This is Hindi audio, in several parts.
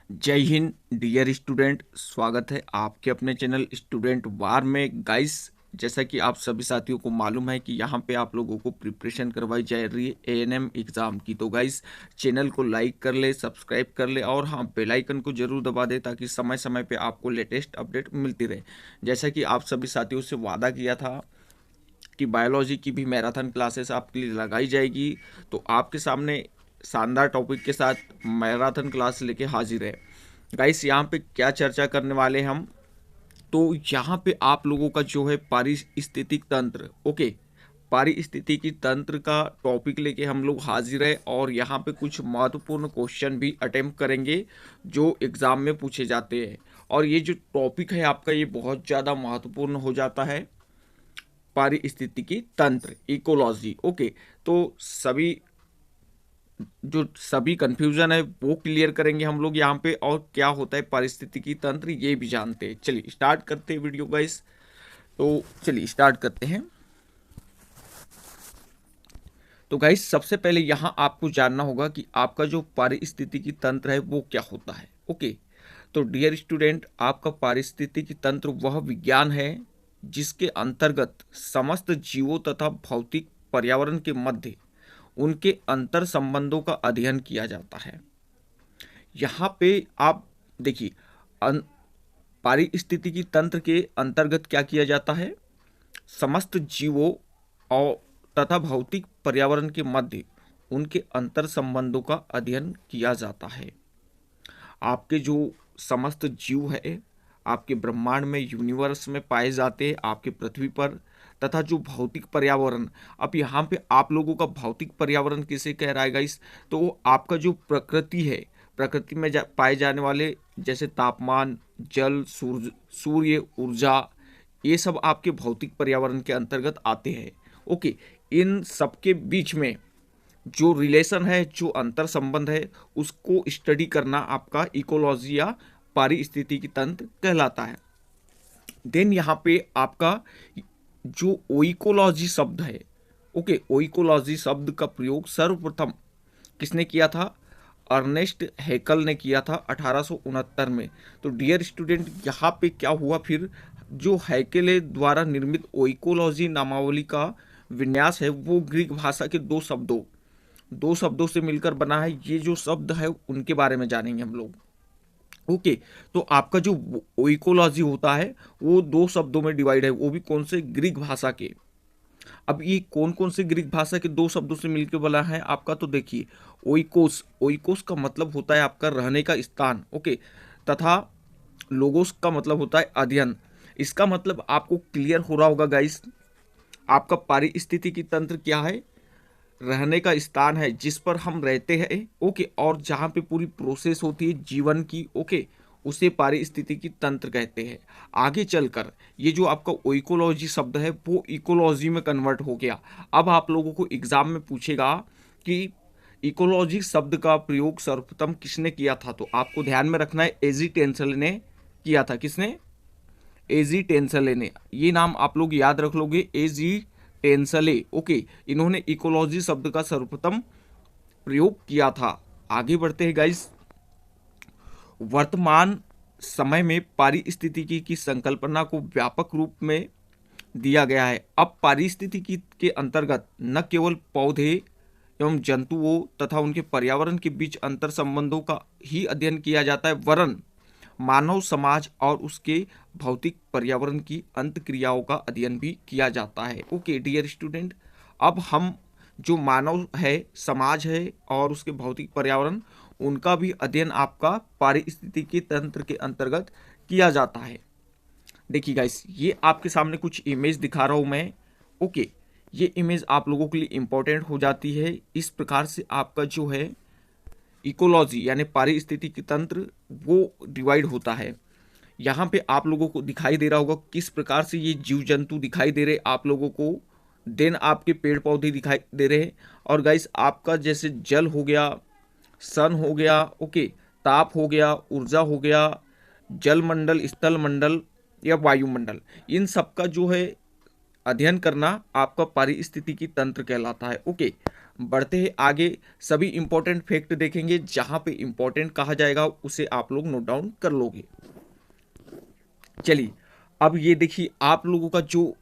जय हिंद डियर स्टूडेंट। स्वागत है आपके अपने चैनल स्टूडेंट वार में। गाइस, जैसा कि आप सभी साथियों को मालूम है कि यहाँ पे आप लोगों को प्रिपरेशन करवाई जा रही है एएनएम एग्ज़ाम की। तो गाइस, चैनल को लाइक कर ले, सब्सक्राइब कर ले और हाँ, बेल आइकन को जरूर दबा दे ताकि समय समय पे आपको लेटेस्ट अपडेट मिलती रहे। जैसा कि आप सभी साथियों से वादा किया था कि बायोलॉजी की भी मैराथन क्लासेस आपके लिए लगाई जाएगी, तो आपके सामने शानदार टॉपिक के साथ मैराथन क्लास लेके हाजिर है। गाइस, यहाँ पे क्या चर्चा करने वाले हैं हम, तो यहाँ पे आप लोगों का जो है पारिस्थितिक तंत्र, ओके, पारिस्थितिकी तंत्र का टॉपिक लेके हम लोग हाजिर है और यहाँ पे कुछ महत्वपूर्ण क्वेश्चन भी अटेम्प्ट करेंगे जो एग्ज़ाम में पूछे जाते हैं। और ये जो टॉपिक है आपका, ये बहुत ज़्यादा महत्वपूर्ण हो जाता है, पारिस्थितिकी तंत्र, इकोलॉजी। ओके, तो सभी कंफ्यूजन है वो क्लियर करेंगे हम लोग यहाँ पे, और क्या होता है पारिस्थितिकी तंत्र ये भी जानते हैं। चलिए स्टार्ट करते हैं वीडियो गाइस। तो चलिए स्टार्ट करते हैं। तो गाइस, सबसे पहले यहाँ आपको जानना होगा कि आपका जो पारिस्थितिकी तंत्र है वो क्या होता है। ओके, तो डियर स्टूडेंट, आपका पारिस्थितिकी तंत्र वह विज्ञान है जिसके अंतर्गत समस्त जीवों तथा भौतिक पर्यावरण के मध्य उनके अंतर संबंधों का अध्ययन किया जाता है। यहाँ पे आप देखिए, पारिस्थितिकी तंत्र के अंतर्गत क्या किया जाता है, समस्त जीवों और तथा भौतिक पर्यावरण के मध्य उनके अंतर संबंधों का अध्ययन किया जाता है। आपके जो समस्त जीव है आपके ब्रह्मांड में, यूनिवर्स में पाए जाते हैं, आपके पृथ्वी पर, तथा जो भौतिक पर्यावरण, अब यहाँ पे आप लोगों का भौतिक पर्यावरण किसे कह रहा है गाइस, तो वो आपका जो प्रकृति है, प्रकृति में पाए जाने वाले जैसे तापमान, जल, सूर्य ऊर्जा, ये सब आपके भौतिक पर्यावरण के अंतर्गत आते हैं। ओके, इन सबके बीच में जो रिलेशन है, जो अंतर संबंध है, उसको स्टडी करना आपका इकोलॉजी या पारिस्थितिकी तंत्र कहलाता है। देन यहाँ पे आपका जो ओइकोलॉजी शब्द है, ओके, ओइकोलॉजी शब्द का प्रयोग सर्वप्रथम किसने किया था, अर्नेस्ट हैकल ने किया था 1869 में। तो डियर स्टूडेंट, यहाँ पे क्या हुआ फिर, जो हैकेले द्वारा निर्मित ओइकोलॉजी नामावली का विन्यास है वो ग्रीक भाषा के दो शब्दों से मिलकर बना है। ये जो शब्द है उनके बारे में जानेंगे हम लोग। ओके, तो आपका जो ओइकोलॉजी होता है वो दो शब्दों में डिवाइड है, वो भी कौन से, ग्रीक भाषा के। अब ये कौन कौन से ग्रीक भाषा के दो शब्दों से मिलकर बना है आपका, तो देखिए, ओइकोस, ओइकोस का मतलब होता है आपका रहने का स्थान, ओके, तथा लोगोस का मतलब होता है अध्ययन। इसका मतलब आपको क्लियर हो रहा होगा गाइस, आपका पारिस्थितिकी तंत्र क्या है, रहने का स्थान है जिस पर हम रहते हैं, ओके, और जहाँ पे पूरी प्रोसेस होती है जीवन की, ओके, उसे पारिस्थितिकी तंत्र कहते हैं। आगे चलकर ये जो आपका ओइकोलॉजी शब्द है वो इकोलॉजी में कन्वर्ट हो गया। अब आप लोगों को एग्जाम में पूछेगा कि इकोलॉजी शब्द का प्रयोग सर्वप्रथम किसने किया था, तो आपको ध्यान में रखना है एजी टेंसले ने किया था। किसने, एजी टेंसले ने। ये नाम आप लोग याद रख लोगे, एजी टेंसले। ओके, इन्होंने इकोलॉजी शब्द का सर्वप्रथम प्रयोग किया था। आगे बढ़ते हैं गाइस। वर्तमान समय में पारिस्थितिकी की संकल्पना को व्यापक रूप में दिया गया है। अब पारिस्थितिकी के अंतर्गत न केवल पौधे एवं जंतुओं तथा उनके पर्यावरण के बीच अंतर संबंधों का ही अध्ययन किया जाता है, वरन मानव समाज और उसके भौतिक पर्यावरण की अंतक्रियाओं का अध्ययन भी किया जाता है। ओके डियर स्टूडेंट, अब हम जो मानव है, समाज है और उसके भौतिक पर्यावरण, उनका भी अध्ययन आपका पारिस्थितिकी तंत्र के अंतर्गत किया जाता है। देखिए गाइस, ये आपके सामने कुछ इमेज दिखा रहा हूँ मैं। ओके, ये इमेज आप लोगों के लिए इम्पोर्टेंट हो जाती है। इस प्रकार से आपका जो है इकोलॉजी यानी पारिस्थितिकी तंत्र वो डिवाइड होता है। यहाँ पे आप लोगों को दिखाई दे रहा होगा किस प्रकार से ये जीव जंतु दिखाई दे रहे आप लोगों को। देन आपके पेड़ पौधे दिखाई दे रहे हैं, और गाइस आपका जैसे जल हो गया, सन हो गया, ओके, ताप हो गया, ऊर्जा हो गया, जल मंडल, स्थल मंडल या वायुमंडल, इन सब का जो है अध्ययन करना आपका पारिस्थितिकी तंत्र कहलाता है। ओके, बढ़ते हैं आगे, सभी इंपॉर्टेंट फैक्ट देखेंगे, जहां पे इंपॉर्टेंट कहा जाएगा उसे आप लोग नोट डाउन कर लोगे। चलिए, अब ये देखिए आप लोगों का जो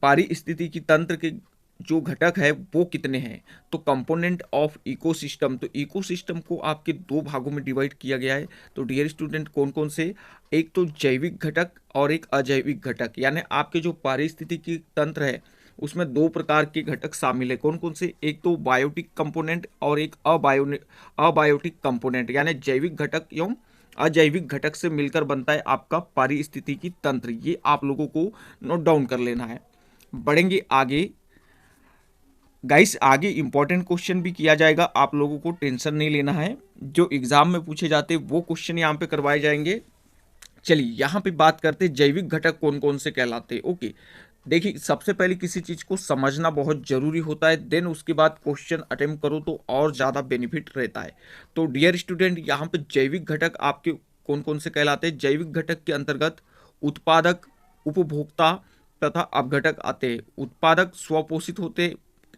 पारिस्थितिकी तंत्र के जो घटक है वो कितने हैं। तो कंपोनेंट ऑफ इकोसिस्टम, तो इकोसिस्टम को आपके दो भागों में डिवाइड किया गया है। तो डियर स्टूडेंट, कौन कौन से, एक तो जैविक घटक और एक अजैविक घटक, यानी आपके जो पारिस्थितिकी तंत्र है उसमें दो प्रकार के घटक शामिल है। कौन कौन से, एक तो बायोटिक कंपोनेंट और एक अबायोटिक कंपोनेंट, यानी जैविक घटक एवं अजैविक घटक से मिलकर बनता है आपका पारिस्थितिकी तंत्र। ये आप लोगों को नोट डाउन कर लेना है। बढ़ेंगे आगे गाइस, आगे इंपॉर्टेंट क्वेश्चन भी किया जाएगा, आप लोगों को टेंशन नहीं लेना है। जो एग्जाम में पूछे जाते हैं वो क्वेश्चन यहाँ पे करवाए जाएंगे। चलिए, यहाँ पे बात करते हैं जैविक घटक कौन कौन से कहलाते हैं। ओके, देखिए सबसे पहले किसी चीज़ को समझना बहुत जरूरी होता है, देन उसके बाद क्वेश्चन अटेम्प्ट करो तो और ज़्यादा बेनिफिट रहता है। तो डियर स्टूडेंट, यहाँ पे जैविक घटक आपके कौन कौन से कहलाते हैं। जैविक घटक के अंतर्गत उत्पादक, उपभोक्ता तथा अपघटक आते हैं। उत्पादक स्वपोषित होते हैं,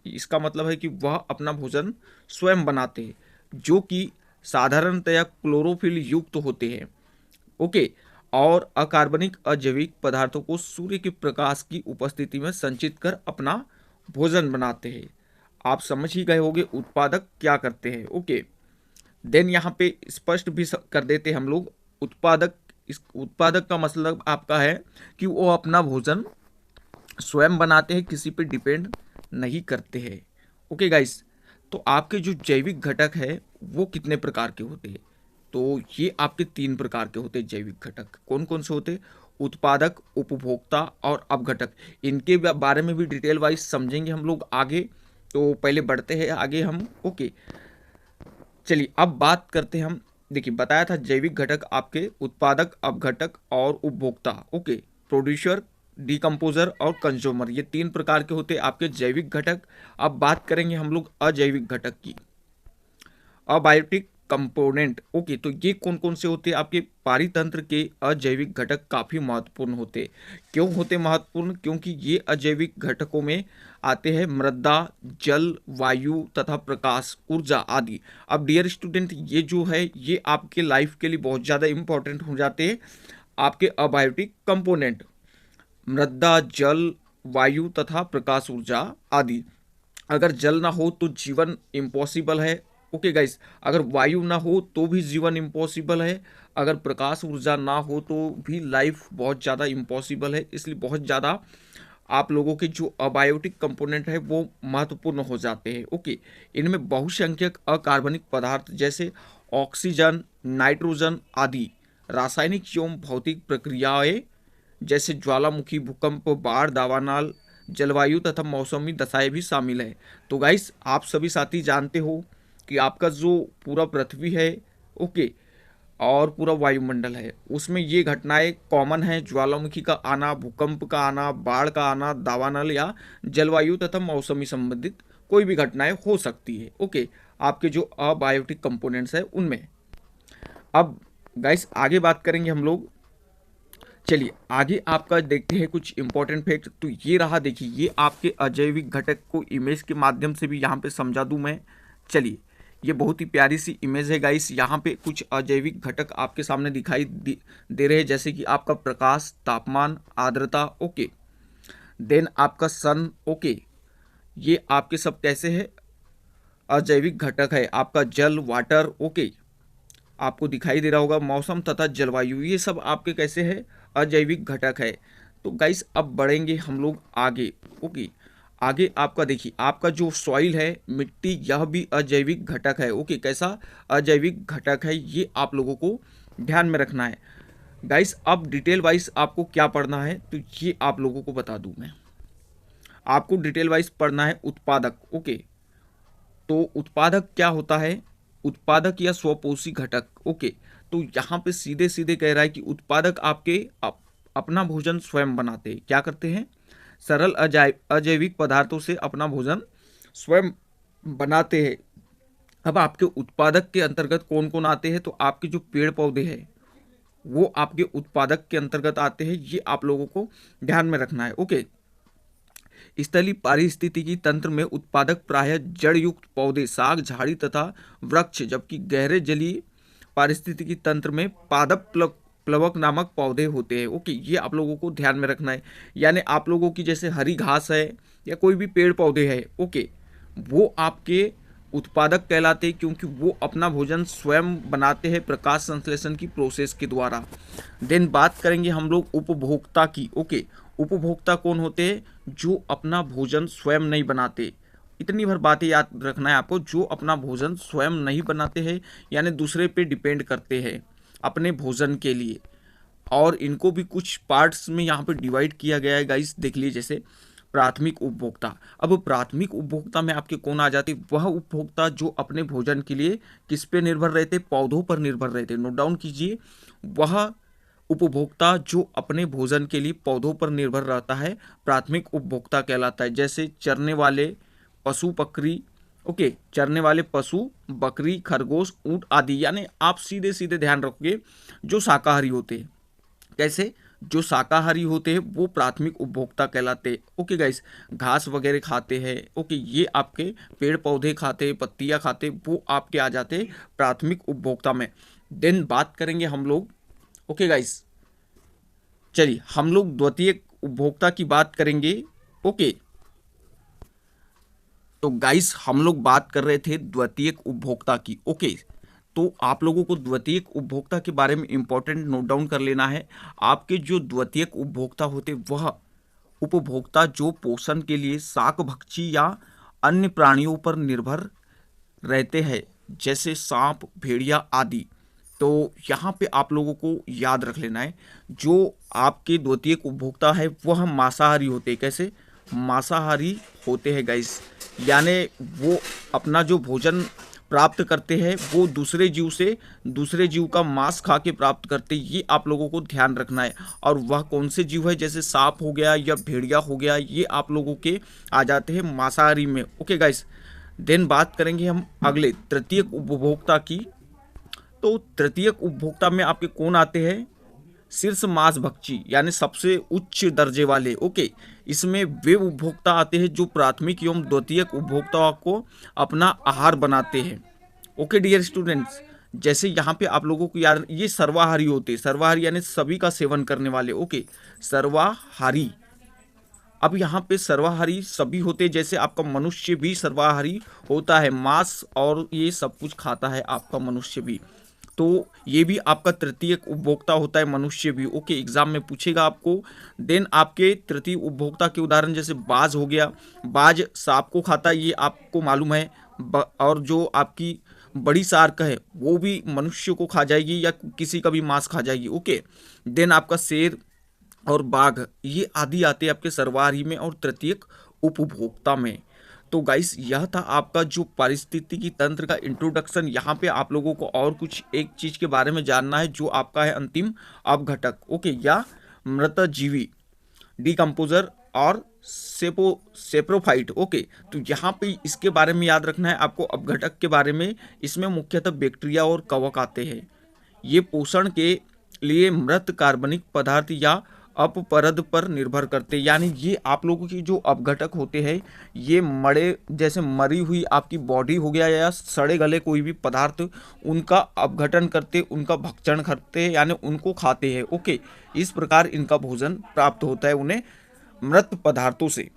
इसका मतलब है कि वह अपना भोजन स्वयं बनाते हैं, जो कि साधारणतया क्लोरोफिल युक्त होते हैं। ओके, और अकार्बनिक अजैविक पदार्थों को सूर्य के प्रकाश की उपस्थिति में संचित कर अपना भोजन बनाते हैं। आप समझ ही गए होंगे उत्पादक क्या करते हैं। ओके, देन यहाँ पे स्पष्ट भी कर देते हैं हम लोग। उत्पादक, इस उत्पादक का मतलब आपका है कि वो अपना भोजन स्वयं बनाते हैं, किसी पे डिपेंड नहीं करते हैं। ओके गाइस, तो आपके जो जैविक घटक है वो कितने प्रकार के होते हैं। तो ये आपके तीन प्रकार के होते हैं जैविक घटक। कौन कौन से होते हैं, उत्पादक, उपभोक्ता और अपघटक। इनके बारे में भी डिटेल वाइज समझेंगे हम लोग आगे। तो पहले बढ़ते हैं आगे हम। ओके, चलिए अब बात करते हैं हम। देखिए बताया था जैविक घटक आपके उत्पादक, अपघटक और उपभोक्ता। ओके, प्रोड्यूसर, डिकम्पोजर और कंज्यूमर, ये तीन प्रकार के होते हैं आपके जैविक घटक। अब बात करेंगे हम लोग अजैविक घटक की, अबायोटिक कंपोनेंट। ओके, तो ये कौन कौन से होते हैं आपके पारितंत्र के अजैविक घटक। काफी महत्वपूर्ण होते। क्यों होते महत्वपूर्ण, क्योंकि ये अजैविक घटकों में आते हैं मृदा, जल, वायु तथा प्रकाश ऊर्जा आदि। अब डियर स्टूडेंट, ये जो है ये आपके लाइफ के लिए बहुत ज्यादा इंपॉर्टेंट हो जाते हैं आपके अबायोटिक कंपोनेंट, मृदा, जल, वायु तथा प्रकाश ऊर्जा आदि। अगर जल ना हो तो जीवन इम्पॉसिबल है। ओके गाइस, अगर वायु ना हो तो भी जीवन इम्पॉसिबल है, अगर प्रकाश ऊर्जा ना हो तो भी लाइफ बहुत ज़्यादा इम्पॉसिबल है। इसलिए बहुत ज़्यादा आप लोगों के जो अबायोटिक कंपोनेंट है वो महत्वपूर्ण हो जाते हैं। ओके, इनमें बहुसंख्यक अकार्बनिक पदार्थ जैसे ऑक्सीजन, नाइट्रोजन आदि, रासायनिक एवं भौतिक प्रक्रियाएं जैसे ज्वालामुखी, भूकंप, बाढ़, दावानल, जलवायु तथा मौसमी दशाएं भी शामिल है। तो गाइस, आप सभी साथी जानते हो कि आपका जो पूरा पृथ्वी है, ओके, और पूरा वायुमंडल है, उसमें ये घटनाएं कॉमन है। ज्वालामुखी का आना, भूकंप का आना, बाढ़ का आना, दावानल या जलवायु तथा मौसमी संबंधित कोई भी घटनाएं हो सकती है। ओके, आपके जो अबायोटिक कंपोनेंट्स है उनमें। अब गाइस आगे बात करेंगे हम लोग। चलिए आगे आपका देखते हैं कुछ इंपॉर्टेंट फैक्ट। तो ये रहा, देखिए ये आपके अजैविक घटक को इमेज के माध्यम से भी यहाँ पे समझा दूं मैं। चलिए, ये बहुत ही प्यारी सी इमेज है गाइस। यहाँ पे कुछ अजैविक घटक आपके सामने दिखाई दे रहे हैं, जैसे कि आपका प्रकाश, तापमान, आर्द्रता। ओके, देन आपका सन। ओके, ये आपके सब कैसे है, अजैविक घटक है। आपका जल, वाटर, ओके, आपको दिखाई दे रहा होगा। मौसम तथा जलवायु, ये सब आपके कैसे है, अजैविक घटक है। तो गाइस अब बढ़ेंगे हम लोग आगे। ओके, आगे आपका देखिए आपका जो सॉइल है, मिट्टी, यह भी अजैविक घटक है। ओके, कैसा अजैविक घटक है, ये आप लोगों को ध्यान में रखना है गाइस। अब डिटेल वाइज आपको क्या पढ़ना है तो ये आप लोगों को बता दूं मैं। आपको डिटेल वाइज पढ़ना है उत्पादक। ओके, तो उत्पादक क्या होता है, उत्पादक या स्वपोषी घटक। ओके, तो यहाँ पे सीधे सीधे कह रहा है कि उत्पादक आपके अपना भोजन स्वयं बनाते हैं। क्या करते हैं, सरल अजैविक पदार्थों से अपना भोजन स्वयं बनाते हैं। अब आपके उत्पादक के अंतर्गत कौन कौन आते हैं, तो आपके जो पेड़ पौधे हैं वो आपके उत्पादक के अंतर्गत आते हैं। ये आप लोगों को ध्यान में रखना है। ओके, स्थलीय पारिस्थितिकी तंत्र में उत्पादक प्रायः जड़ युक्त पौधे, साग, झाड़ी तथा वृक्ष, जबकि गहरे जलीय पारिस्थितिकी तंत्र में पादप प्लवक नामक पौधे होते हैं। ओके, ये आप लोगों को ध्यान में रखना है। यानी आप लोगों की जैसे हरी घास है या कोई भी पेड़ पौधे है, ओके, वो आपके उत्पादक कहलाते हैं क्योंकि वो अपना भोजन स्वयं बनाते हैं प्रकाश संश्लेषण की प्रोसेस के द्वारा। देन बात करेंगे हम लोग उपभोक्ता की। ओके, उपभोक्ता कौन होते हैं? जो अपना भोजन स्वयं नहीं बनाते। इतनी भर बातें याद रखना है आपको, जो अपना भोजन स्वयं नहीं बनाते हैं यानी दूसरे पे डिपेंड करते हैं अपने भोजन के लिए। और इनको भी कुछ पार्ट्स में यहाँ पे डिवाइड किया गया है गाइस, देख लीजिए। जैसे प्राथमिक उपभोक्ता। अब प्राथमिक उपभोक्ता में आपके कौन आ जाते? वह उपभोक्ता जो अपने भोजन के लिए किस पे निर्भर रहते? पौधों पर निर्भर रहते। नोट डाउन कीजिए, वह उपभोक्ता जो अपने भोजन के लिए पौधों पर निर्भर रहता है प्राथमिक उपभोक्ता कहलाता है। जैसे चरने वाले पशु बकरी, ओके, चरने वाले पशु बकरी, खरगोश, ऊंट आदि। यानी आप सीधे सीधे ध्यान रखोगे जो शाकाहारी होते हैं। कैसे? जो शाकाहारी होते हैं वो प्राथमिक उपभोक्ता कहलाते हैं। ओके गाइस, घास वगैरह खाते हैं, ओके, ये आपके पेड़ पौधे खाते हैं, पत्तियां खाते हैं, वो आपके आ जाते हैं प्राथमिक उपभोक्ता में। देन बात करेंगे हम लोग, ओके गाइस, चलिए हम लोग द्वितीयक उपभोक्ता की बात करेंगे। ओके, तो गाइस हम लोग बात कर रहे थे द्वितीयक उपभोक्ता की। ओके, तो आप लोगों को द्वितीयक उपभोक्ता के बारे में इंपॉर्टेंट नोट डाउन कर लेना है। आपके जो द्वितीयक उपभोक्ता होते वह उपभोक्ता जो पोषण के लिए शाक भक्षी या अन्य प्राणियों पर निर्भर रहते हैं, जैसे सांप, भेड़िया आदि। तो यहाँ पे आप लोगों को याद रख लेना है, जो आपके द्वितीयक उपभोक्ता है वह मांसाहारी होते हैं। कैसे? मांसाहारी होते हैं गाइस। यानी वो अपना जो भोजन प्राप्त करते हैं वो दूसरे जीव से, दूसरे जीव का मांस खा के प्राप्त करते हैं। ये आप लोगों को ध्यान रखना है। और वह कौन से जीव है? जैसे सांप हो गया या भेड़िया हो गया, ये आप लोगों के आ जाते हैं मांसाहारी में। ओके गाइस, देन बात करेंगे हम अगले तृतीयक उपभोक्ता की। तो तृतीयक उपभोक्ता में आपके कौन आते हैं? शीर्ष मांस भक्षी, यानी सबसे उच्च दर्जे वाले। ओके, इसमें वे उपभोक्ता आते हैं जो प्राथमिक एवं द्वितीयक उपभोक्ता को अपना आहार बनाते हैं। ओके डियर स्टूडेंट्स, जैसे यहाँ पे आप लोगों को याद, ये सर्वाहारी होते हैं। सर्वाहारी यानी सभी का सेवन करने वाले। ओके, सर्वाहारी। अब यहाँ पे सर्वाहारी सभी होते हैं, जैसे आपका मनुष्य भी सर्वाहारी होता है, मांस और ये सब कुछ खाता है आपका मनुष्य भी। तो ये भी आपका तृतीयक उपभोक्ता होता है, मनुष्य भी। ओके, एग्जाम में पूछेगा आपको। देन आपके तृतीय उपभोक्ता के उदाहरण जैसे बाज हो गया। बाज सांप को खाता है, ये आपको मालूम है। और जो आपकी बड़ी शार्क है वो भी मनुष्य को खा जाएगी या किसी का भी मांस खा जाएगी। ओके, देन आपका शेर और बाघ, ये आदि आते हैं आपके सर्वाहारी में और तृतीयक उपभोक्ता में। तो गाइस, यह था आपका जो पारिस्थितिकी तंत्र का इंट्रोडक्शन। यहाँ पे आप लोगों को और कुछ एक चीज के बारे में जानना है जो आपका है अंतिम अपघटक। ओके, या मृतजीवी, डिकम्पोजर और सेप्रोफाइट। ओके, तो यहाँ पे इसके बारे में याद रखना है आपको अपघटक के बारे में। इसमें मुख्यतः बैक्टीरिया और कवक आते हैं। ये पोषण के लिए मृत कार्बनिक पदार्थ या अपपरद पर निर्भर करते हैं। यानी ये आप लोगों की जो अपघटक होते हैं, ये मरे, जैसे मरी हुई आपकी बॉडी हो गया या सड़े गले कोई भी पदार्थ, उनका अपघटन करते, उनका भक्षण करते हैं, यानी उनको खाते हैं। ओके, इस प्रकार इनका भोजन प्राप्त होता है उन्हें मृत पदार्थों से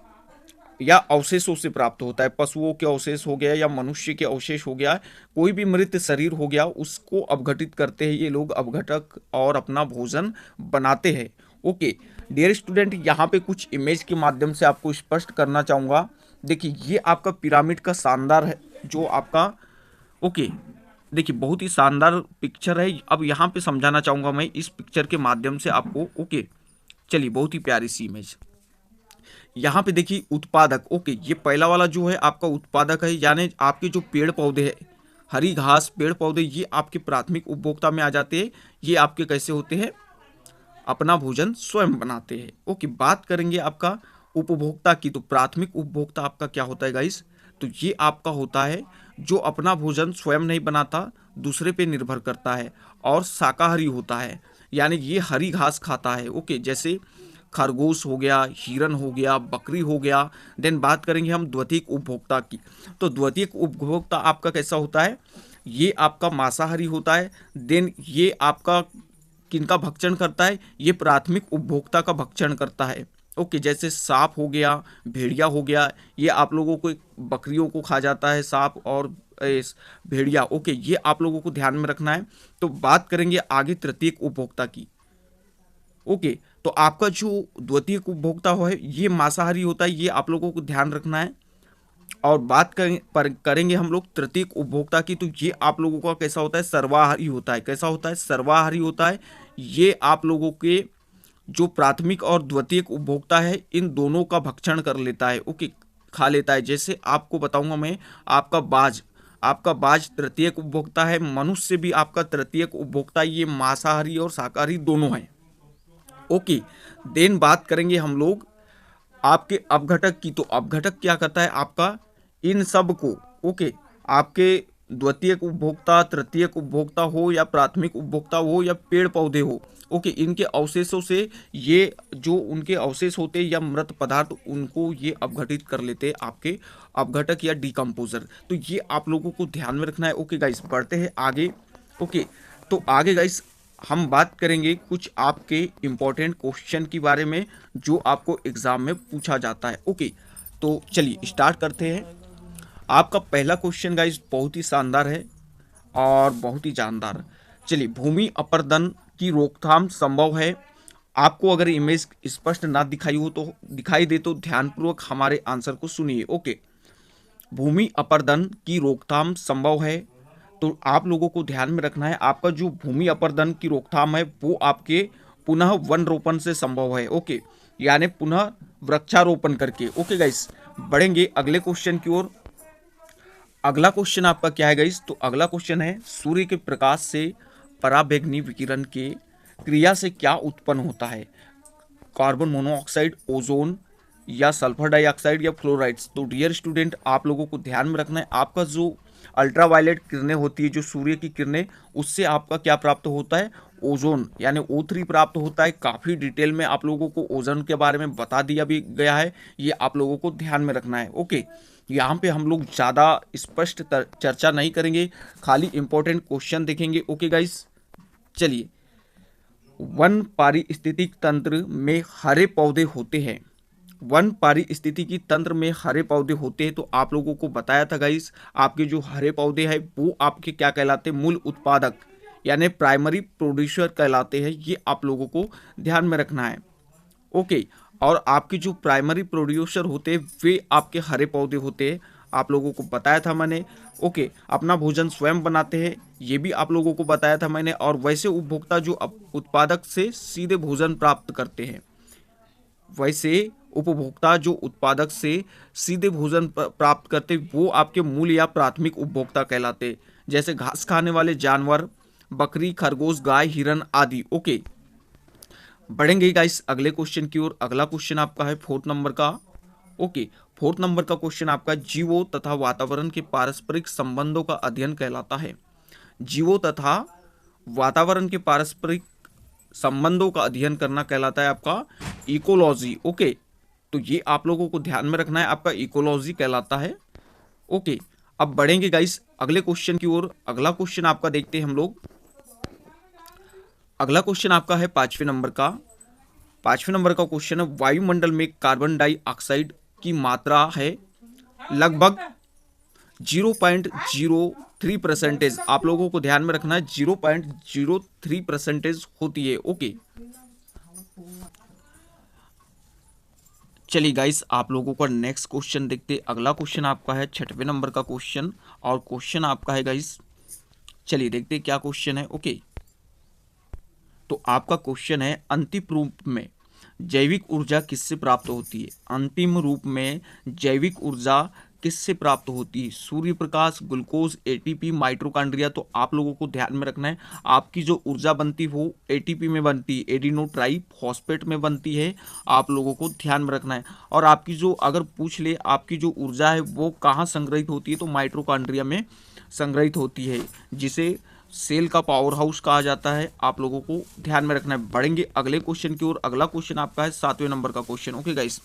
या अवशेषों से प्राप्त होता है। पशुओं के अवशेष हो गया या मनुष्य के अवशेष हो गया, कोई भी मृत शरीर हो गया, उसको अपघटित करते हैं ये लोग अपघटक और अपना भोजन बनाते हैं। ओके डियर स्टूडेंट, यहाँ पे कुछ इमेज के माध्यम से आपको स्पष्ट करना चाहूँगा। देखिए, ये आपका पिरामिड का शानदार है जो आपका, ओके, देखिए बहुत ही शानदार पिक्चर है। अब यहाँ पे समझाना चाहूँगा मैं इस पिक्चर के माध्यम से आपको। ओके, चलिए, बहुत ही प्यारी सी इमेज। यहाँ पे देखिए उत्पादक। ओके, ये पहला वाला जो है आपका उत्पादक है, यानी आपके जो पेड़ पौधे हैं, हरी घास, पेड़ पौधे, ये आपके प्राथमिक उपभोक्ता में आ जाते हैं। ये आपके कैसे होते हैं? अपना भोजन स्वयं बनाते हैं। ओके, बात करेंगे आपका उपभोक्ता की। तो प्राथमिक उपभोक्ता आपका क्या होता है गाइस? तो ये आपका होता है जो अपना भोजन स्वयं नहीं बनाता, दूसरे पे निर्भर करता है और शाकाहारी होता है, यानी ये हरी घास खाता है। ओके, जैसे खरगोश हो गया, हिरन हो गया, बकरी हो गया। देन बात करेंगे हम द्वितीयक उपभोक्ता की। तो द्वितीयक उपभोक्ता आपका कैसा होता है, ये आपका मांसाहारी होता है। देन ये आपका किनका भक्षण करता है, ये प्राथमिक उपभोक्ता का भक्षण करता है। ओके, जैसे सांप हो गया, भेड़िया हो गया, ये आप लोगों को बकरियों को खा जाता है सांप और भेड़िया। ओके, ये आप लोगों को ध्यान में रखना है। तो बात करेंगे आगे तृतीयक उपभोक्ता की। ओके, तो आपका जो द्वितीयक उपभोक्ता है ये मांसाहारी होता है, ये आप लोगों को ध्यान रखना है। और बात करेंगे हम लोग तृतीयक उपभोक्ता की। तो ये आप लोगों का कैसा होता है, सर्वाहारी होता है। कैसा होता है, सर्वाहारी होता है। ये आप लोगों के जो प्राथमिक और द्वितीयक उपभोक्ता है इन दोनों का भक्षण कर लेता है। ओके, खा लेता है। जैसे आपको बताऊंगा मैं, आपका बाज तृतीयक उपभोक्ता है। मनुष्य भी आपका तृतीयक उपभोक्ता, ये मांसाहारी और शाकाहारी दोनों हैं। ओके, देन बात करेंगे हम लोग आपके अपघटक की। तो अपघटक क्या करता है, आपका इन सब को, ओके, आपके द्वितीयक उपभोक्ता, तृतीयक उपभोक्ता हो या प्राथमिक उपभोक्ता हो या पेड़ पौधे हो, ओके, इनके अवशेषों से ये जो उनके अवशेष होते हैं या मृत पदार्थ, उनको ये अपघटित कर लेते हैं आपके अपघटक या डिकम्पोजर। तो ये आप लोगों को ध्यान में रखना है। ओके गाइस, बढ़ते हैं आगे। ओके, तो आगे गाइस हम बात करेंगे कुछ आपके इम्पोर्टेंट क्वेश्चन के बारे में जो आपको एग्जाम में पूछा जाता है। ओके, तो चलिए स्टार्ट करते हैं। आपका पहला क्वेश्चन गाइस बहुत ही शानदार है और बहुत ही जानदार। चलिए, भूमि अपरदन की रोकथाम संभव है। आपको अगर इमेज स्पष्ट ना दिखाई दे तो ध्यानपूर्वक हमारे आंसर को सुनिए। ओके, भूमि अपरदन की रोकथाम संभव है। तो आप लोगों को ध्यान में रखना है, आपका जो भूमि अपरदन की रोकथाम है वो आपके पुनः वन रोपण से संभव है। ओके, यानी पुनः वृक्षारोपण करके। ओके गाइस, बढ़ेंगे अगले क्वेश्चन की ओर। अगला क्वेश्चन आपका क्या है गाइस, तो अगला क्वेश्चन है सूर्य के प्रकाश से पराबैंगनी विकिरण के क्रिया से क्या उत्पन्न होता है, कार्बन मोनोऑक्साइड, ओजोन या सल्फर डाइऑक्साइड या फ्लोराइड्स। तो डियर स्टूडेंट, आप लोगों को ध्यान में रखना है, आपका जो अल्ट्रावायलेट किरणें होती है, जो सूर्य की किरणें, उससे आपका क्या प्राप्त होता है, ओजोन यानी O3 प्राप्त होता है। काफ़ी डिटेल में आप लोगों को ओजोन के बारे में बता दिया भी गया है, ये आप लोगों को ध्यान में रखना है। ओके, यहाँ पे हम लोग ज़्यादा स्पष्ट चर्चा नहीं करेंगे, खाली इंपॉर्टेंट क्वेश्चन देखेंगे। ओके गाइस, चलिए, वन पारिस्थितिक तंत्र में हरे पौधे होते हैं। वन पारिस्थितिकी तंत्र में हरे पौधे होते हैं। तो आप लोगों को बताया था गाइस, आपके जो हरे पौधे हैं वो आपके क्या कहलाते हैं, मूल उत्पादक यानी प्राइमरी प्रोड्यूसर कहलाते हैं। ये आप लोगों को ध्यान में रखना है। ओके, और आपके जो प्राइमरी प्रोड्यूसर होते हैं वे आपके हरे पौधे होते हैं, आप लोगों को बताया था मैंने। ओके, अपना भोजन स्वयं बनाते हैं, ये भी आप लोगों को बताया था मैंने। और वैसे उपभोक्ता जो उत्पादक से सीधे भोजन प्राप्त करते हैं, वैसे उपभोक्ता जो उत्पादक से सीधे भोजन प्राप्त करते वो आपके मूल या प्राथमिक उपभोक्ता कहलाते, जैसे घास खाने वाले जानवर, बकरी, खरगोश, गाय, हिरन आदि। ओके, बढ़ेंगे गाइस अगले क्वेश्चन की ओर। अगला क्वेश्चन आपका है 4 नंबर का। ओके, 4 नंबर का क्वेश्चन आपका जीवों तथा वातावरण के पारस्परिक संबंधों का अध्ययन कहलाता है। जीवों तथा वातावरण के पारस्परिक संबंधों का अध्ययन करना कहलाता है आपका इकोलॉजी। ओके, तो ये आप लोगों को ध्यान में रखना है, आपका इकोलॉजी कहलाता है। ओके, अब बढ़ेंगे गाइस अगले क्वेश्चन की ओर। अगला क्वेश्चन आपका देखते हैं हम लोग। अगला क्वेश्चन आपका है 5वें नंबर का। 5वें नंबर का क्वेश्चन है, वायुमंडल में कार्बन डाइऑक्साइड की मात्रा है लगभग 0.03%। आप लोगों को ध्यान में रखना है 0.03% होती है। ओके, चलिए गाइस आप लोगों का नेक्स्ट क्वेश्चन देखते। अगला क्वेश्चन आपका है 6वें नंबर का क्वेश्चन, और क्वेश्चन आपका है गाइस, चलिए देखते क्या क्वेश्चन है। ओके, तो आपका क्वेश्चन है, अंतिम रूप में जैविक ऊर्जा किससे प्राप्त होती है। अंतिम रूप में जैविक ऊर्जा किससे प्राप्त होती है, Surya Prakash, glucose, ATP, mitochondria. तो आप लोगों को ध्यान में रखना है, आपकी जो ऊर्जा बनती है वो एटीपी में बनती है, एडिनो ट्राई फॉस्फेट में बनती है, आप लोगों को ध्यान में रखना है। और आपकी जो अगर पूछ ले आपकी जो ऊर्जा है वो कहाँ संग्रहित होती है, तो माइटोकॉन्ड्रिया में संग्रहित होती है, जिसे सेल का पावर हाउस कहा जाता है, आप लोगों को ध्यान में रखना है। बढ़ेंगे अगले क्वेश्चन की ओर। अगला क्वेश्चन आपका है 7वें नंबर का क्वेश्चन। ओके गाइस,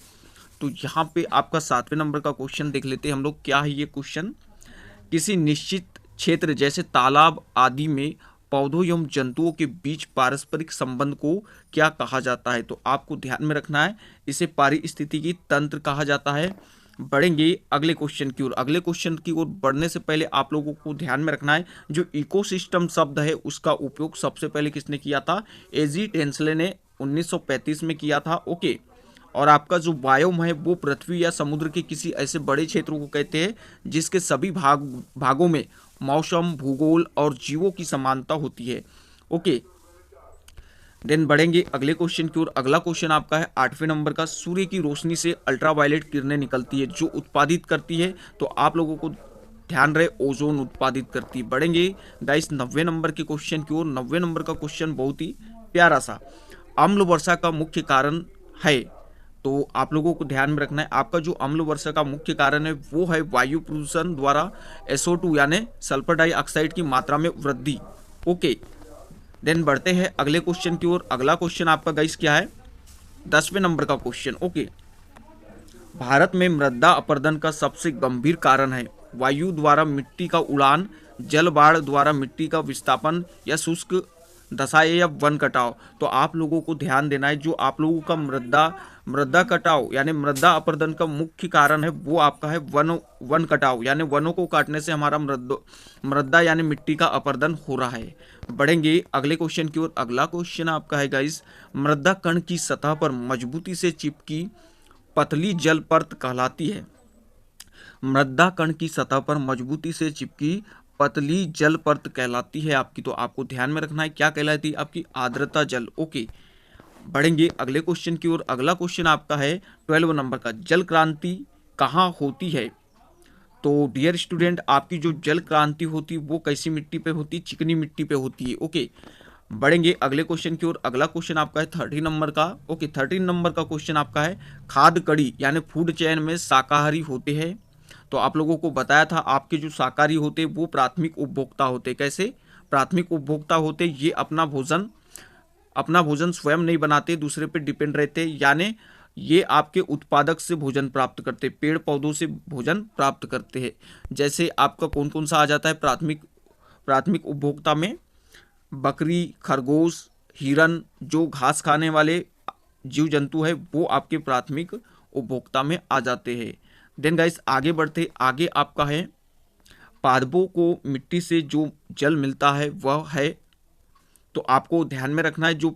तो यहाँ पे आपका 7वें नंबर का क्वेश्चन देख लेते हैं हम लोग। क्या है ये क्वेश्चन? किसी निश्चित क्षेत्र जैसे तालाब आदि में पौधों एवं जंतुओं के बीच पारस्परिक संबंध को क्या कहा जाता है? तो आपको ध्यान में रखना है, इसे पारिस्थितिकी तंत्र कहा जाता है। बढ़ेंगे अगले क्वेश्चन की ओर। अगले क्वेश्चन की ओर बढ़ने से पहले आप लोगों को ध्यान में रखना है, जो इकोसिस्टम शब्द है उसका उपयोग सबसे पहले किसने किया था? एजी टेंसले ने 1935 में किया था। ओके, और आपका जो बायोम है वो पृथ्वी या समुद्र के किसी ऐसे बड़े क्षेत्रों को कहते हैं जिसके सभी भागों में मौसम, भूगोल और जीवों की समानता होती है। ओके, देन बढ़ेंगे अगले क्वेश्चन की ओर। अगला क्वेश्चन आपका है 8वें नंबर का। सूर्य की रोशनी से अल्ट्रावायलेट किरणें निकलती है जो उत्पादित करती है, तो आप लोगों को ध्यान रहे, ओजोन उत्पादित करती है। बढ़ेंगे गाइस 90वें नंबर के क्वेश्चन की ओर। 90वें नंबर का क्वेश्चन बहुत ही प्यारा सा, अम्ल वर्षा का मुख्य कारण है, तो आप लोगों को ध्यान में रखना है, आपका जो अम्ल वर्षा का मुख्य कारण है वो है वायु प्रदूषण द्वारा SO2 यानी सल्फर डाइऑक्साइड की मात्रा में वृद्धि। ओके, देन बढ़ते हैं अगले क्वेश्चन की ओर। अगला क्वेश्चन आपका गाइस क्या है? 10वें नंबर का क्वेश्चन। ओके, भारत में मृदा अपरदन का सबसे गंभीर कारण है वायु द्वारा मिट्टी का उड़ान, जल बाढ़ द्वारा मिट्टी का विस्थापन या शुष्क दशा या वन कटाव। तो आप लोगों को ध्यान देना है, जो आप लोगों का मृदा कटाव यानी मृदा अपरदन का मुख्य कारण है वो आपका है वन कटाव, यानी वनों को काटने से हमारा मृदा यानी मिट्टी का अपरदन हो रहा है। बढ़ेंगे अगले क्वेश्चन की ओर। अगला क्वेश्चन आपका है गाइस, मृदा कण की सतह पर मजबूती से चिपकी पतली जल परत कहलाती है। मृदा कण की सतह पर मजबूती से चिपकी पतली जल परत कहलाती है आपकी, तो आपको ध्यान में रखना है क्या कहलाती है? आपकी आर्द्रता जल। ओके, बढ़ेंगे अगले क्वेश्चन की ओर। अगला क्वेश्चन आपका है 12 नंबर का, जल क्रांति कहाँ होती है? तो डियर स्टूडेंट, आपकी जो जल क्रांति होती है वो कैसी मिट्टी पे होती है? चिकनी मिट्टी पे होती है। ओके, बढ़ेंगे अगले क्वेश्चन की ओर। अगला क्वेश्चन आपका है 13 नंबर का। ओके, 13 नंबर का क्वेश्चन आपका है, खाद्य कड़ी यानी फूड चेन में शाकाहारी होते हैं। तो आप लोगों को बताया था, आपके जो शाकाहारी होते वो प्राथमिक उपभोक्ता होते। कैसे प्राथमिक उपभोक्ता होते? ये अपना भोजन स्वयं नहीं बनाते, दूसरे पे डिपेंड रहते, यानी ये आपके उत्पादक से भोजन प्राप्त करते, पेड़ पौधों से भोजन प्राप्त करते हैं। जैसे आपका कौन कौन सा आ जाता है प्राथमिक उपभोक्ता में? बकरी, खरगोश, हिरन, जो घास खाने वाले जीव जंतु है वो आपके प्राथमिक उपभोक्ता में आ जाते हैं। देन गाइस आगे बढ़ते, आगे आपका है पादपों को मिट्टी से जो जल मिलता है वह है, तो आपको ध्यान में रखना है, जो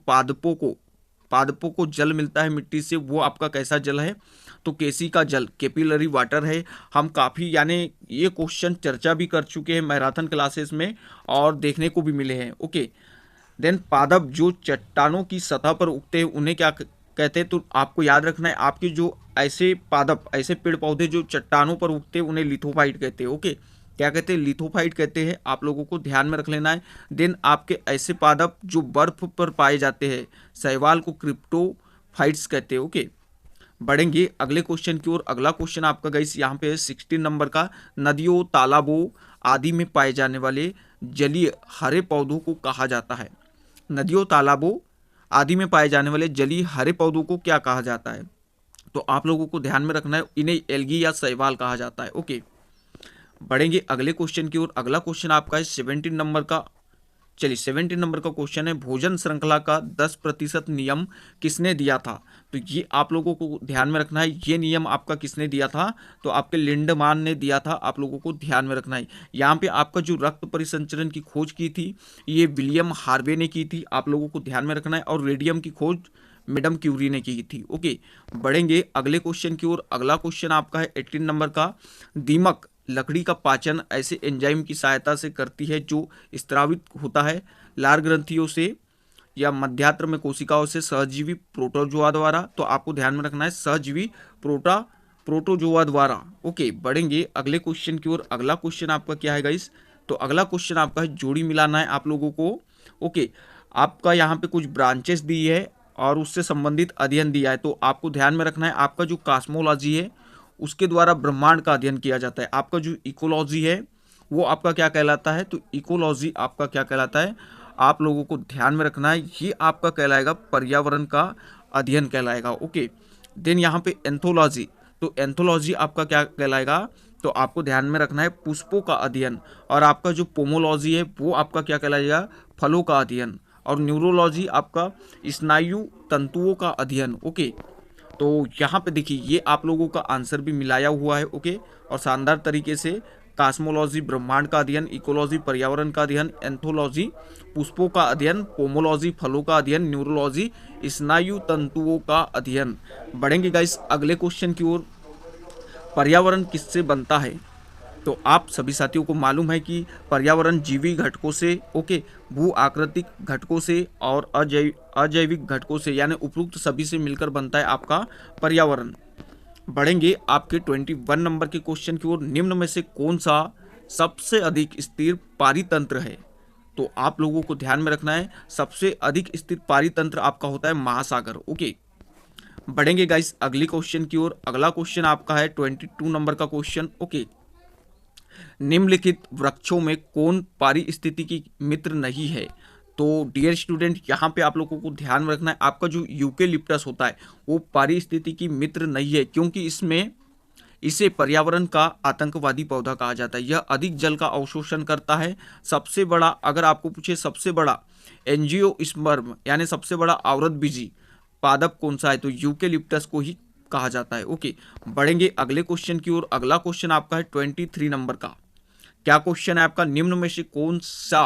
पादपों को जल मिलता है मिट्टी से वो आपका कैसा जल है? तो केसी का जल, कैपिलरी वाटर है। हम काफ़ी यानी ये क्वेश्चन चर्चा भी कर चुके हैं मैराथन क्लासेस में और देखने को भी मिले हैं। ओके, देन पादप जो चट्टानों की सतह पर उगते हैं उन्हें क्या कहते हैं? तो आपको याद रखना है, आपके जो ऐसे पेड़ पौधे जो चट्टानों पर उगते हैं उन्हें लिथोफाइट कहते हैं। ओके, क्या कहते हैं? लिथोफाइट कहते हैं, आप लोगों को ध्यान में रख लेना है। देन आपके ऐसे पादप जो बर्फ पर पाए जाते हैं, शैवाल को क्रिप्टोफाइट्स कहते हैं। ओके, बढ़ेंगे अगले क्वेश्चन की ओर। अगला क्वेश्चन आपका गाइस यहाँ पे है 16 नंबर का, नदियों, तालाबों आदि में पाए जाने वाले जलीय हरे पौधों को कहा जाता है? नदियों, तालाबों आदि में पाए जाने वाले जलीय हरे पौधों को क्या कहा जाता है? तो आप लोगों को ध्यान में रखना है, इन्हें एल्गी या शैवाल कहा जाता है। ओके, बढ़ेंगे अगले क्वेश्चन की ओर। अगला क्वेश्चन आपका है 17 नंबर का। चलिए 17 नंबर का क्वेश्चन है, भोजन श्रृंखला का 10% नियम किसने दिया था? तो ये आप लोगों को ध्यान में रखना है, ये नियम आपका किसने दिया था? तो आपके लिंडमान ने दिया था, आप लोगों को ध्यान में रखना है। यहाँ पे आपका जो रक्त परिसंचरण की खोज की थी ये विलियम हार्वे ने की थी, आप लोगों को ध्यान में रखना है, और रेडियम की खोज मैडम क्यूरी ने की थी। ओके, बढ़ेंगे अगले क्वेश्चन की ओर। अगला क्वेश्चन आपका है 18 नंबर का, दीमक लकड़ी का पाचन ऐसे एंजाइम की सहायता से करती है जो स्रावित होता है लार ग्रंथियों से या मध्यात्र में कोशिकाओं से सहजीवी प्रोटोजोआ द्वारा। तो आपको ध्यान में रखना है सहजीवी प्रोटोजोआ द्वारा। ओके, बढ़ेंगे अगले क्वेश्चन की ओर। अगला क्वेश्चन आपका क्या है गाइस? तो अगला क्वेश्चन आपका है, जोड़ी मिलाना है आप लोगों को। ओके, आपका यहाँ पे कुछ ब्रांचेस दी है और उससे संबंधित अध्ययन दिया है, तो आपको ध्यान में रखना है, आपका जो कॉस्मोलॉजी है उसके द्वारा ब्रह्मांड का अध्ययन किया जाता है, आपका जो इकोलॉजी है वो आपका क्या कहलाता है, तो इकोलॉजी आपका क्या कहलाता है, आप लोगों को ध्यान में रखना है, ये आपका कहलाएगा पर्यावरण का अध्ययन कहलाएगा। ओके, देन यहाँ पे एंथोलॉजी, तो एंथोलॉजी आपका क्या कहलाएगा, तो आपको ध्यान में रखना है पुष्पों का अध्ययन। और आपका जो पोमोलॉजी है वो आपका क्या कहलाएगा, फलों का अध्ययन। और न्यूरोलॉजी आपका स्नायु तंतुओं का अध्ययन। ओके, तो यहाँ पे देखिए ये आप लोगों का आंसर भी मिलाया हुआ है। ओके, और शानदार तरीके से कास्मोलॉजी ब्रह्मांड का अध्ययन, इकोलॉजी पर्यावरण का अध्ययन, एंथोलॉजी पुष्पों का अध्ययन, पोमोलॉजी फलों का अध्ययन, न्यूरोलॉजी स्नायु तंतुओं का अध्ययन। बढ़ेंगे गाइस अगले क्वेश्चन की ओर। पर्यावरण किससे बनता है, तो आप सभी साथियों को मालूम है कि पर्यावरण जीवी घटकों से, ओके, भू आकृतिक घटकों से और अजैविक घटकों से, यानी उपरोक्त सभी से मिलकर बनता है आपका पर्यावरण। बढ़ेंगे आपके 21 नंबर के क्वेश्चन की ओर। निम्न में से कौन सा सबसे अधिक स्थिर पारितंत्र है, तो आप लोगों को ध्यान में रखना है सबसे अधिक स्थिर पारितंत्र आपका होता है महासागर। ओके, बढ़ेंगे गाइस अगली क्वेश्चन की ओर। अगला क्वेश्चन आपका है 22 नंबर का क्वेश्चन। ओके, निम्नलिखित वृक्षों में कौन पारिस्थितिकी मित्र नहीं है, तो डियर स्टूडेंट यहाँ पे आप लोगों को ध्यान में रखना है आपका जो यूकेलिप्टस होता है वो पारिस्थितिकी मित्र नहीं है, क्योंकि इसे पर्यावरण का आतंकवादी पौधा कहा जाता है। यह अधिक जल का अवशोषण करता है। सबसे बड़ा, अगर आपको पूछे सबसे बड़ा एंजियोस्पर्म यानी सबसे बड़ा आवृतबीजी पादप कौन सा है, तो यूकेलिप्टस को ही कहा जाता है। ओके, बढ़ेंगे अगले क्वेश्चन की ओर। अगला क्वेश्चन आपका है 23 नंबर का। क्या क्वेश्चन है आपका, निम्न में से कौन सा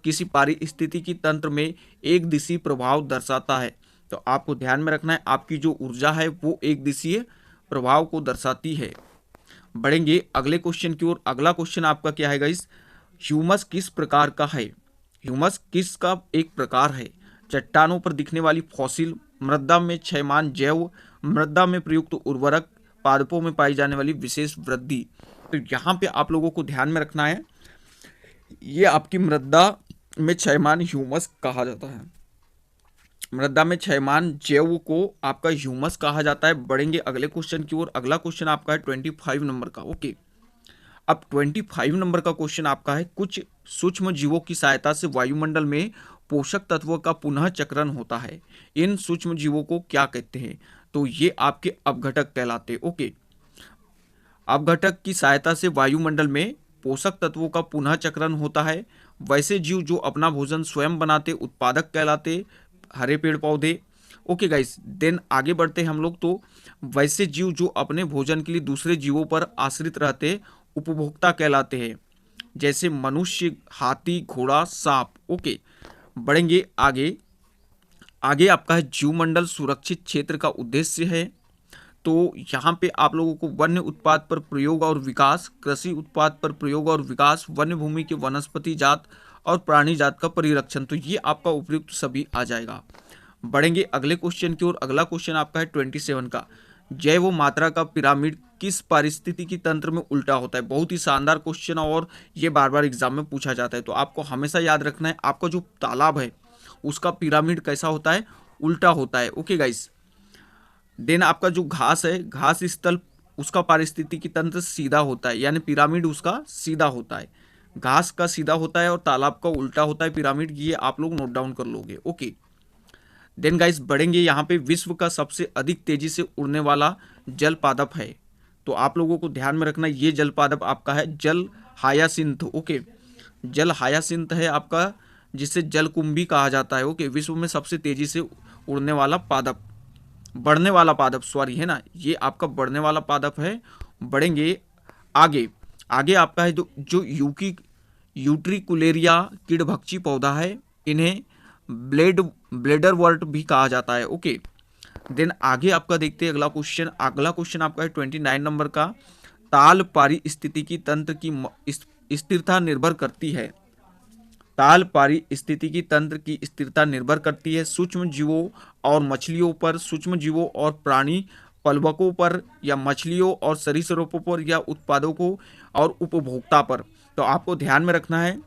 किसी पारिस्थितिकी तंत्र में एक दिशीय प्रभाव दर्शाता है, तो आपको ध्यान में रखना है आपकी जो ऊर्जा है वो एक दिशीय प्रभाव को दर्शाती है। बढ़ेंगे अगले क्वेश्चन की ओर। अगला क्वेश्चन आपका क्या है गाइस, ह्यूमस किस प्रकार का है, ह्यूमस किस का एक प्रकार है, चट्टानों पर दिखने वाली फॉसिल, मृदा में क्षयमान जैव, मृदा में प्रयुक्त उर्वरक, पादपों में पाई जाने वाली विशेष वृद्धि। तो यहाँ पे आप लोगों को ध्यान में रखना है ये आपकी मृदा में क्षयमान ह्यूमस कहा जाता है, मृदा में क्षयमान जैव को आपका ह्यूमस कहा जाता है। बढ़ेंगे अगले क्वेश्चन की ओर। अगला क्वेश्चन आपका है 25 नंबर का। ओके, अब 25 नंबर का क्वेश्चन आपका है, कुछ सूक्ष्म जीवों की सहायता से वायुमंडल में पोषक तत्वों का पुनः चक्रण होता है, इन सूक्ष्म जीवों को क्या कहते हैं, तो ये आपके अपघटक कहलाते हैं। ओके, अपघटक की सहायता से वायुमंडल में पोषक तत्वों का पुनः चक्रण होता है। वैसे जीव जो अपना भोजन स्वयं बनाते उत्पादक कहलाते, हरे पेड़ पौधे। ओके गाइस, देन आगे बढ़ते हैं हम लोग। तो वैसे जीव जो अपने भोजन के लिए दूसरे जीवों पर आश्रित रहते उपभोक्ता कहलाते हैं, जैसे मनुष्य, हाथी, घोड़ा, सांप। ओके, बढ़ेंगे आगे। आगे आपका है जीवमंडल सुरक्षित क्षेत्र का उद्देश्य है, तो यहाँ पे आप लोगों को वन्य उत्पाद पर प्रयोग और विकास, कृषि उत्पाद पर प्रयोग और विकास, वन्य भूमि के वनस्पति जात और प्राणी जात का परिरक्षण, तो ये आपका उपयुक्त सभी आ जाएगा। बढ़ेंगे अगले क्वेश्चन की ओर। अगला क्वेश्चन आपका है 27 का। जैव व मात्रा का पिरामिड किस पारिस्थितिकी तंत्र में उल्टा होता है, बहुत ही शानदार क्वेश्चन और ये बार बार एग्जाम में पूछा जाता है, तो आपको हमेशा याद रखना है आपका जो तालाब है उसका पिरामिड कैसा होता है, उल्टा होता है। ओके गाइस, देन आपका जो घास है, घास स्थल, उसका पारिस्थितिकी तंत्र सीधा होता है, यानी पिरामिड उसका सीधा होता है, घास का सीधा होता है और तालाब का उल्टा होता है पिरामिड। ये आप लोग नोट डाउन कर लोगे। ओके, देन गाइस बढ़ेंगे यहाँ पे। विश्व का सबसे अधिक तेजी से उड़ने वाला जल पादप है, तो आप लोगों को ध्यान में रखना ये जल पादप आपका है जल हायासिंथ। ओके, जल हायासिंथ है आपका, जिसे जलकुंभी कहा जाता है। ओके, विश्व में सबसे तेजी से उड़ने वाला पादप, बढ़ने वाला पादप सॉरी है ना, ये आपका बढ़ने वाला पादप है। बढ़ेंगे आगे। आगे आपका है जो यूट्रिकुलेरिया कीड़भक्षी पौधा है, इन्हें ब्लेडरवर्ट भी कहा जाता है। ओके, देन आगे आपका देखते हैं अगला क्वेश्चन। अगला क्वेश्चन आपका है 29 नंबर का। ताल पारिस्थितिकी तंत्र की स्थिरता निर्भर करती है, ताल पारिस्थितिकी तंत्र की स्थिरता निर्भर करती है सूक्ष्म जीवों और मछलियों पर, सूक्ष्म जीवों और प्राणी प्लवकों पर, या मछलियों और सरीसृपों पर, या उत्पादों को और उपभोक्ता पर। तो आपको ध्यान में रखना है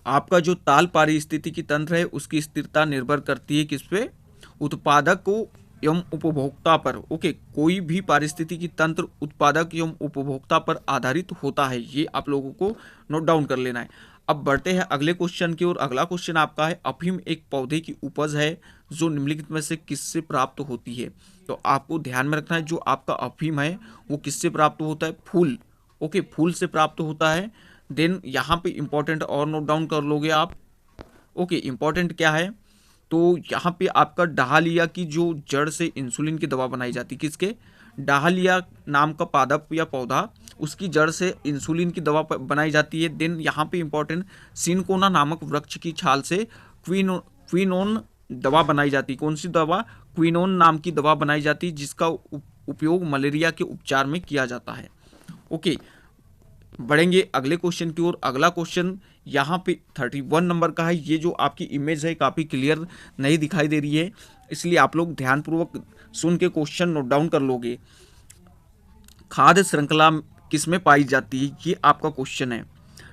आपका जो ताल पारिस्थितिकी तंत्र है उसकी स्थिरता निर्भर करती है किस पे, उत्पादक को एवं उपभोक्ता पर, ओके, कोई भी पारिस्थितिकी तंत्र उत्पादक एवं उपभोक्ता पर आधारित होता है। ये आप लोगों को नोट डाउन कर लेना है। अब बढ़ते हैं अगले क्वेश्चन की ओर। अगला क्वेश्चन आपका है, अफीम एक पौधे की उपज है जो निम्नलिखित में से किससे प्राप्त होती है। तो आपको ध्यान में रखना है, जो आपका अफीम है वो किससे प्राप्त होता है, फूल, ओके, फूल से प्राप्त होता है। देन यहाँ पे इंपॉर्टेंट और नोट डाउन कर लोगे आप, ओके, इंपॉर्टेंट क्या है, तो यहाँ पे आपका डहालिया की जो जड़ से इंसुलिन की दवा बनाई जाती है, किसके, डहालिया नाम का पादप या पौधा, उसकी जड़ से इंसुलिन की दवा बनाई जाती है। देन यहाँ पे इंपॉर्टेंट, सिनकोना नामक वृक्ष की छाल से क्विनोन दवा बनाई जाती है। कौन सी दवा, क्विनोन नाम की दवा बनाई जाती है, जिसका उपयोग मलेरिया के उपचार में किया जाता है। ओके, बढ़ेंगे अगले क्वेश्चन की ओर। अगला क्वेश्चन यहाँ पे 31 नंबर का है। ये जो आपकी इमेज है काफ़ी क्लियर नहीं दिखाई दे रही है, इसलिए आप लोग ध्यानपूर्वक सुन के क्वेश्चन नोट डाउन कर लोगे। खाद्य श्रृंखला किसमें पाई जाती है, ये आपका क्वेश्चन है।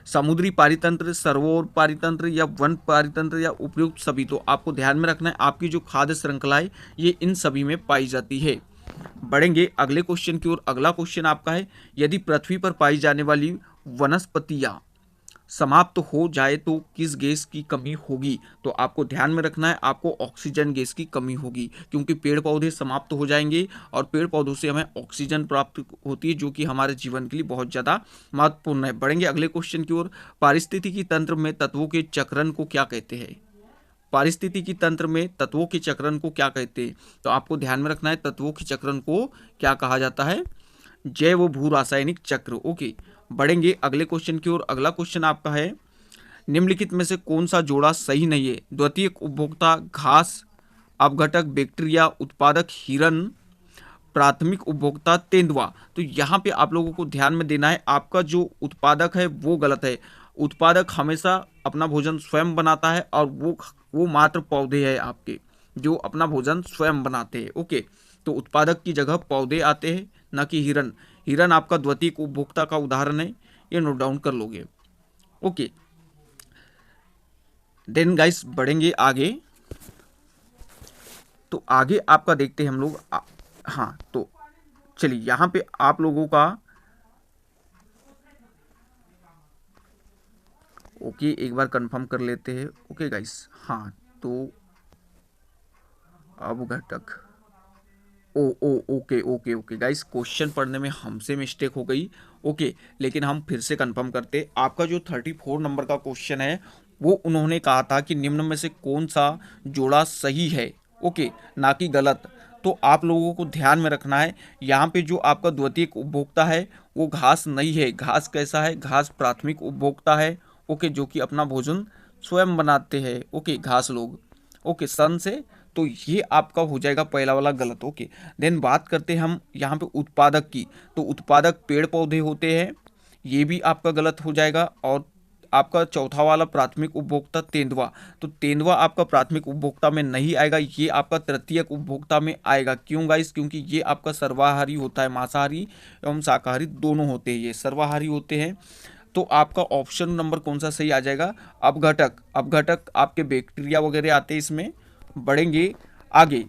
समुद्री पारितंत्र, सरोवर पारितंत्र या वन पारितंत्र या उपयुक्त सभी। तो आपको ध्यान में रखना है, आपकी जो खाद्य श्रृंखला है ये इन सभी में पाई जाती है। बढ़ेंगे अगले क्वेश्चन की ओर। अगला क्वेश्चन आपका है, यदि पृथ्वी पर पाई जाने वाली वनस्पतियां समाप्त हो जाए तो किस गैस की कमी होगी। तो आपको ध्यान में रखना है, आपको ऑक्सीजन गैस की कमी होगी, क्योंकि पेड़ पौधे समाप्त हो जाएंगे और पेड़ पौधों से हमें ऑक्सीजन प्राप्त होती है, जो कि हमारे जीवन के लिए बहुत ज़्यादा महत्वपूर्ण है। बढ़ेंगे अगले क्वेश्चन की ओर। पारिस्थितिकी तंत्र में तत्वों के चक्रण को क्या कहते हैं। पारिस्थितिकी तंत्र में तत्वों के चक्रण को क्या कहते हैं। तो आपको ध्यान में रखना है, तत्वों के चक्रण को क्या कहा जाता है, जैव भू रासायनिक चक्र। ओके, बढ़ेंगे अगले क्वेश्चन की ओर। अगला क्वेश्चन आपका है, निम्नलिखित में से कौन सा जोड़ा सही नहीं है। द्वितीयक उपभोक्ता घास, अपघटक बैक्टीरिया, उत्पादक हिरन, प्राथमिक उपभोक्ता तेंदुआ। तो यहाँ पे आप लोगों को ध्यान में देना है, आपका जो उत्पादक है वो गलत है। उत्पादक हमेशा अपना भोजन स्वयं बनाता है और वो मात्र पौधे हैं आपके जो अपना भोजन स्वयं बनाते हैं। ओके, तो उत्पादक की जगह पौधे आते हैं, न कि हिरन। हिरन आपका द्वितीयक उपभोक्ता का उदाहरण है, ये नोट डाउन कर लोगे। ओके, देन गाइस बढ़ेंगे आगे। तो आगे आपका देखते हैं हम लोग। हाँ, तो चलिए यहाँ पे आप लोगों का, ओके, एक बार कंफर्म कर लेते हैं। ओके गाइस, हाँ, तो अब घटक, oh oh okay okay okay guys, question पढ़ने में हमसे मिस्टेक हो गई। ओके, लेकिन हम फिर से कंफर्म करते, आपका जो 34 नंबर का क्वेश्चन है वो उन्होंने कहा था कि निम्न में से कौन सा जोड़ा सही है, ओके, ना कि गलत। तो आप लोगों को ध्यान में रखना है, यहाँ पे जो आपका द्वितीयक उपभोक्ता है वो घास नहीं है। घास कैसा है, घास प्राथमिक उपभोक्ता है, ओके, जो कि अपना भोजन स्वयं बनाते हैं, ओके, घास लोग, ओके, सन से। तो ये आपका हो जाएगा पहला वाला गलत। ओके, देन बात करते हैं हम यहाँ पे उत्पादक की। तो उत्पादक पेड़ पौधे होते हैं, ये भी आपका गलत हो जाएगा। और आपका चौथा वाला प्राथमिक उपभोक्ता तेंदुआ, तो तेंदुआ आपका प्राथमिक उपभोक्ता में नहीं आएगा, ये आपका तृतीयक उपभोक्ता में आएगा। क्यों गाइस, क्योंकि ये आपका सर्वाहारी होता है, मांसाहारी एवं शाकाहारी दोनों होते हैं, ये सर्वाहारी होते हैं। तो आपका ऑप्शन नंबर कौन सा सही आ जाएगा, अपघटक। अपघटक आपके बैक्टीरिया वगैरह आते हैं इसमें। बढ़ेंगे आगे।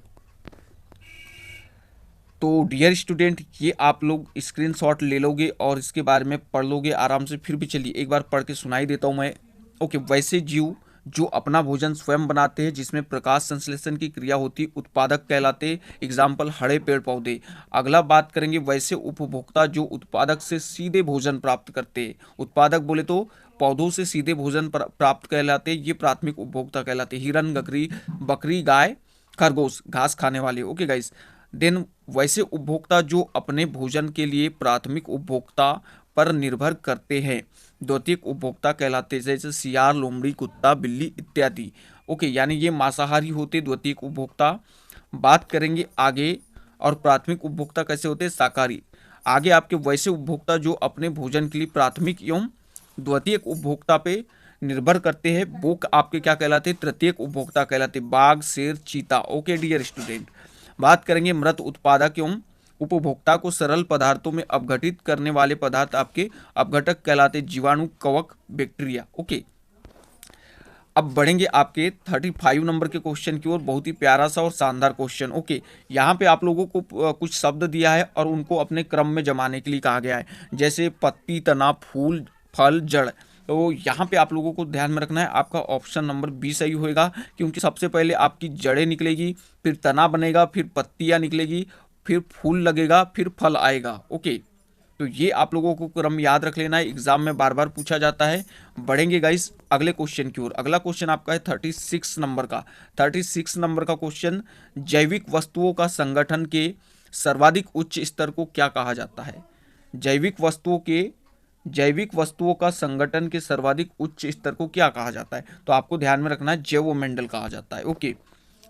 तो डियर स्टूडेंट, ये आप लोग स्क्रीनशॉट ले लोगे और इसके बारे में पढ़ लोगे आराम से। फिर भी चलिए एक बार पढ़ के सुनाई देता हूँ मैं। ओके, वैसे जीव जो अपना भोजन स्वयं बनाते हैं, जिसमें प्रकाश संश्लेषण की क्रिया होती, उत्पादक कहलाते। एग्जाम्पल हरे पेड़ पौधे। अगला बात करेंगे वैसे उपभोक्ता जो उत्पादक से सीधे भोजन प्राप्त करते हैं। उत्पादक बोले तो पौधों से सीधे भोजन प्राप्त कहलाते, ये प्राथमिक उपभोक्ता कहलाते। हिरन, बकरी, गाय, खरगोश, घास खाने वाले। ओके गाइस, देन वैसे उपभोक्ता जो अपने भोजन के लिए प्राथमिक उपभोक्ता पर निर्भर करते हैं, द्वितीयक उपभोक्ता कहलाते, जैसे सियार, लोमड़ी, कुत्ता, बिल्ली इत्यादि। ओके, यानी ये मांसाहारी होते, द्वितीयक उपभोक्ता। बात करेंगे आगे, और प्राथमिक उपभोक्ता कैसे होते, शाकाहारी। आगे आपके वैसे उपभोक्ता जो अपने भोजन के लिए प्राथमिक एवं द्वितीयक उपभोक्ता पे निर्भर करते हैं, वो आपके क्या कहलाते, तृतीयक उपभोक्ता कहलाते। बाघ, शेर, चीता। ओके डियर स्टूडेंट, बात करेंगे मृत उत्पादक एवं उपभोक्ता को सरल पदार्थों में अपघटित करने वाले पदार्थ आपके अपघटक कहलाते, जीवाणु, कवक, बैक्टीरिया। ओके, अब बढ़ेंगे आपके 35 नंबर के क्वेश्चन की ओर। बहुत ही प्यारा सा और शानदार क्वेश्चन। ओके, यहाँ पे आप लोगों को कुछ शब्द दिया है और उनको अपने क्रम में जमाने के लिए कहा गया है, जैसे पत्ती, तना, फूल, फल, जड़। तो यहाँ पे आप लोगों को ध्यान में रखना है, आपका ऑप्शन नंबर बी सही होएगा, क्योंकि सबसे पहले आपकी जड़ें निकलेगी, फिर तना बनेगा, फिर पत्तियाँ निकलेगी, फिर फूल लगेगा, फिर फल आएगा। ओके, तो ये आप लोगों को क्रम याद रख लेना है, एग्जाम में बार बार पूछा जाता है। बढ़ेंगे गाइस अगले क्वेश्चन की ओर। अगला क्वेश्चन आपका है 36 नंबर का। 36 नंबर का क्वेश्चन, जैविक वस्तुओं का संगठन के सर्वाधिक उच्च स्तर को क्या कहा जाता है? जैविक वस्तुओं का संगठन के सर्वाधिक उच्च स्तर को क्या कहा जाता है? तो आपको ध्यान में रखना है, जैवमंडल कहा जाता है। ओके,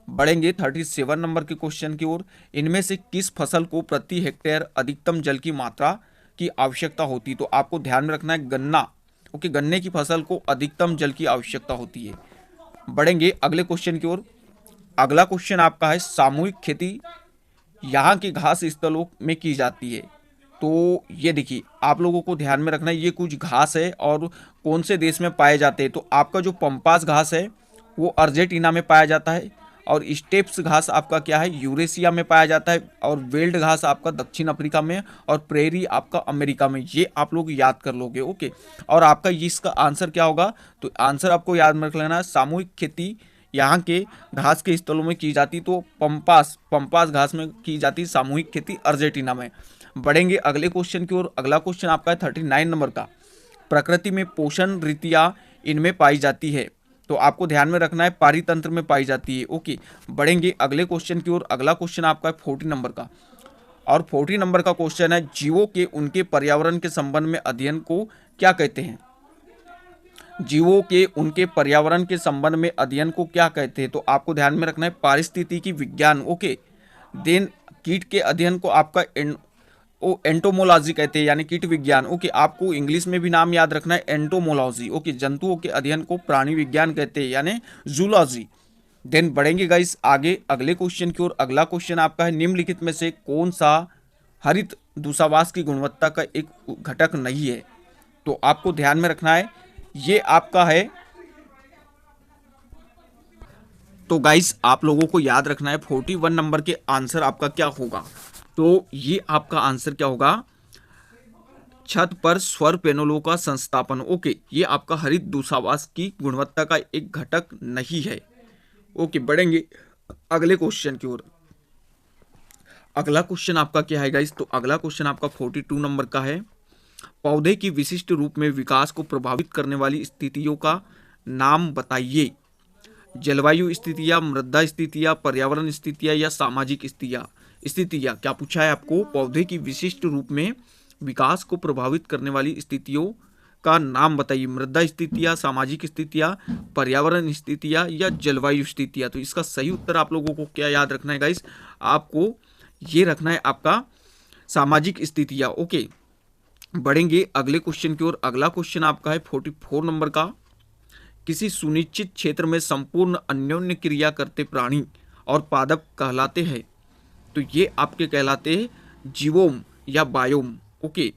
बढ़ेंगे 37 नंबर के क्वेश्चन की ओर। इनमें से किस फसल को प्रति हेक्टेयर अधिकतम जल की मात्रा की आवश्यकता होती है? तो आपको ध्यान में रखना है, गन्ना। ओके, गन्ने की फसल को अधिकतम जल की आवश्यकता होती है। बढ़ेंगे अगले क्वेश्चन की ओर। अगला क्वेश्चन आपका है, सामूहिक खेती यहाँ के घास स्थलों में की जाती है। तो ये देखिए, आप लोगों को ध्यान में रखना है, ये कुछ घास है और कौन से देश में पाए जाते हैं। तो आपका जो पंपास घास है वो अर्जेंटीना में पाया जाता है, और स्टेप्स घास आपका क्या है, यूरेशिया में पाया जाता है, और वेल्ड घास आपका दक्षिण अफ्रीका में, और प्रेरी आपका अमेरिका में। ये आप लोग याद कर लोगे। ओके, और आपका इसका आंसर क्या होगा? तो आंसर आपको याद में रख लेना है, सामूहिक खेती यहाँ के घास के स्थलों में की जाती, तो पंपास घास में की जाती सामूहिक खेती अर्जेंटीना में। बढ़ेंगे अगले क्वेश्चन की ओर। अगला क्वेश्चन आपका है 39 नंबर का, प्रकृति में पोषण रीतियां इनमें पाई जाती है। तो आपको ध्यान में रखना है, पारितंत्र में पाई जाती है। ओके, बढ़ेंगे अगले क्वेश्चन की ओर। अगला क्वेश्चन आपका है 40 नंबर का, और 40 नंबर का क्वेश्चन है, जीवों के उनके पर्यावरण के संबंध में अध्ययन को क्या कहते हैं? जीवों के उनके पर्यावरण के संबंध में अध्ययन को क्या कहते हैं? तो आपको ध्यान में रखना है, पारिस्थितिकी विज्ञान। ओके, देन कीट के अध्ययन को आपका एंटोमोलॉजी कहते हैं, यानी कीट विज्ञान। ओके, आपको इंग्लिश में भी नाम याद रखना है, एंटोमोलॉजी। ओके, जंतुओं के अध्ययन को प्राणी विज्ञान कहते हैं, यानी जूलॉजी। देन बढ़ेंगे गाइस आगे अगले क्वेश्चन की ओर। अगला क्वेश्चन आपका है, निम्नलिखित में से कौन सा हरित दूतावास की गुणवत्ता का एक घटक नहीं है? तो आपको ध्यान में रखना है, ये आपका है। तो गाइस आप लोगों को याद रखना है, 41 नंबर के आंसर आपका क्या होगा? तो ये आपका आंसर क्या होगा, छत पर सौर पैनलों का संस्थापन। ओके, ये आपका हरित दूतावास की गुणवत्ता का एक घटक नहीं है। ओके, बढ़ेंगे अगले क्वेश्चन की ओर। अगला क्वेश्चन आपका क्या है गाइस? तो अगला क्वेश्चन आपका 42 नंबर का है, पौधे की विशिष्ट रूप में विकास को प्रभावित करने वाली स्थितियों का नाम बताइए। जलवायु स्थितियां, मृदा स्थितियां, पर्यावरण स्थितियां, या सामाजिक स्थितियां। क्या पूछा है आपको? पौधे की विशिष्ट रूप में विकास को प्रभावित करने वाली स्थितियों का नाम बताइए। मृदा स्थितियां, सामाजिक स्थितियां, पर्यावरण स्थितियां, या जलवायु स्थितियां। तो इसका सही उत्तर आप लोगों को क्या याद रखना है गाइस? आपको ये रखना है आपका सामाजिक स्थितियां। ओके, बढ़ेंगे अगले क्वेश्चन की ओर। अगला क्वेश्चन आपका है 44 नंबर का, किसी सुनिश्चित क्षेत्र में संपूर्ण अन्योन्य क्रिया करते प्राणी और पादप कहलाते हैं। तो ये आपके कहलाते हैं जीवोम या बायोम। ओके,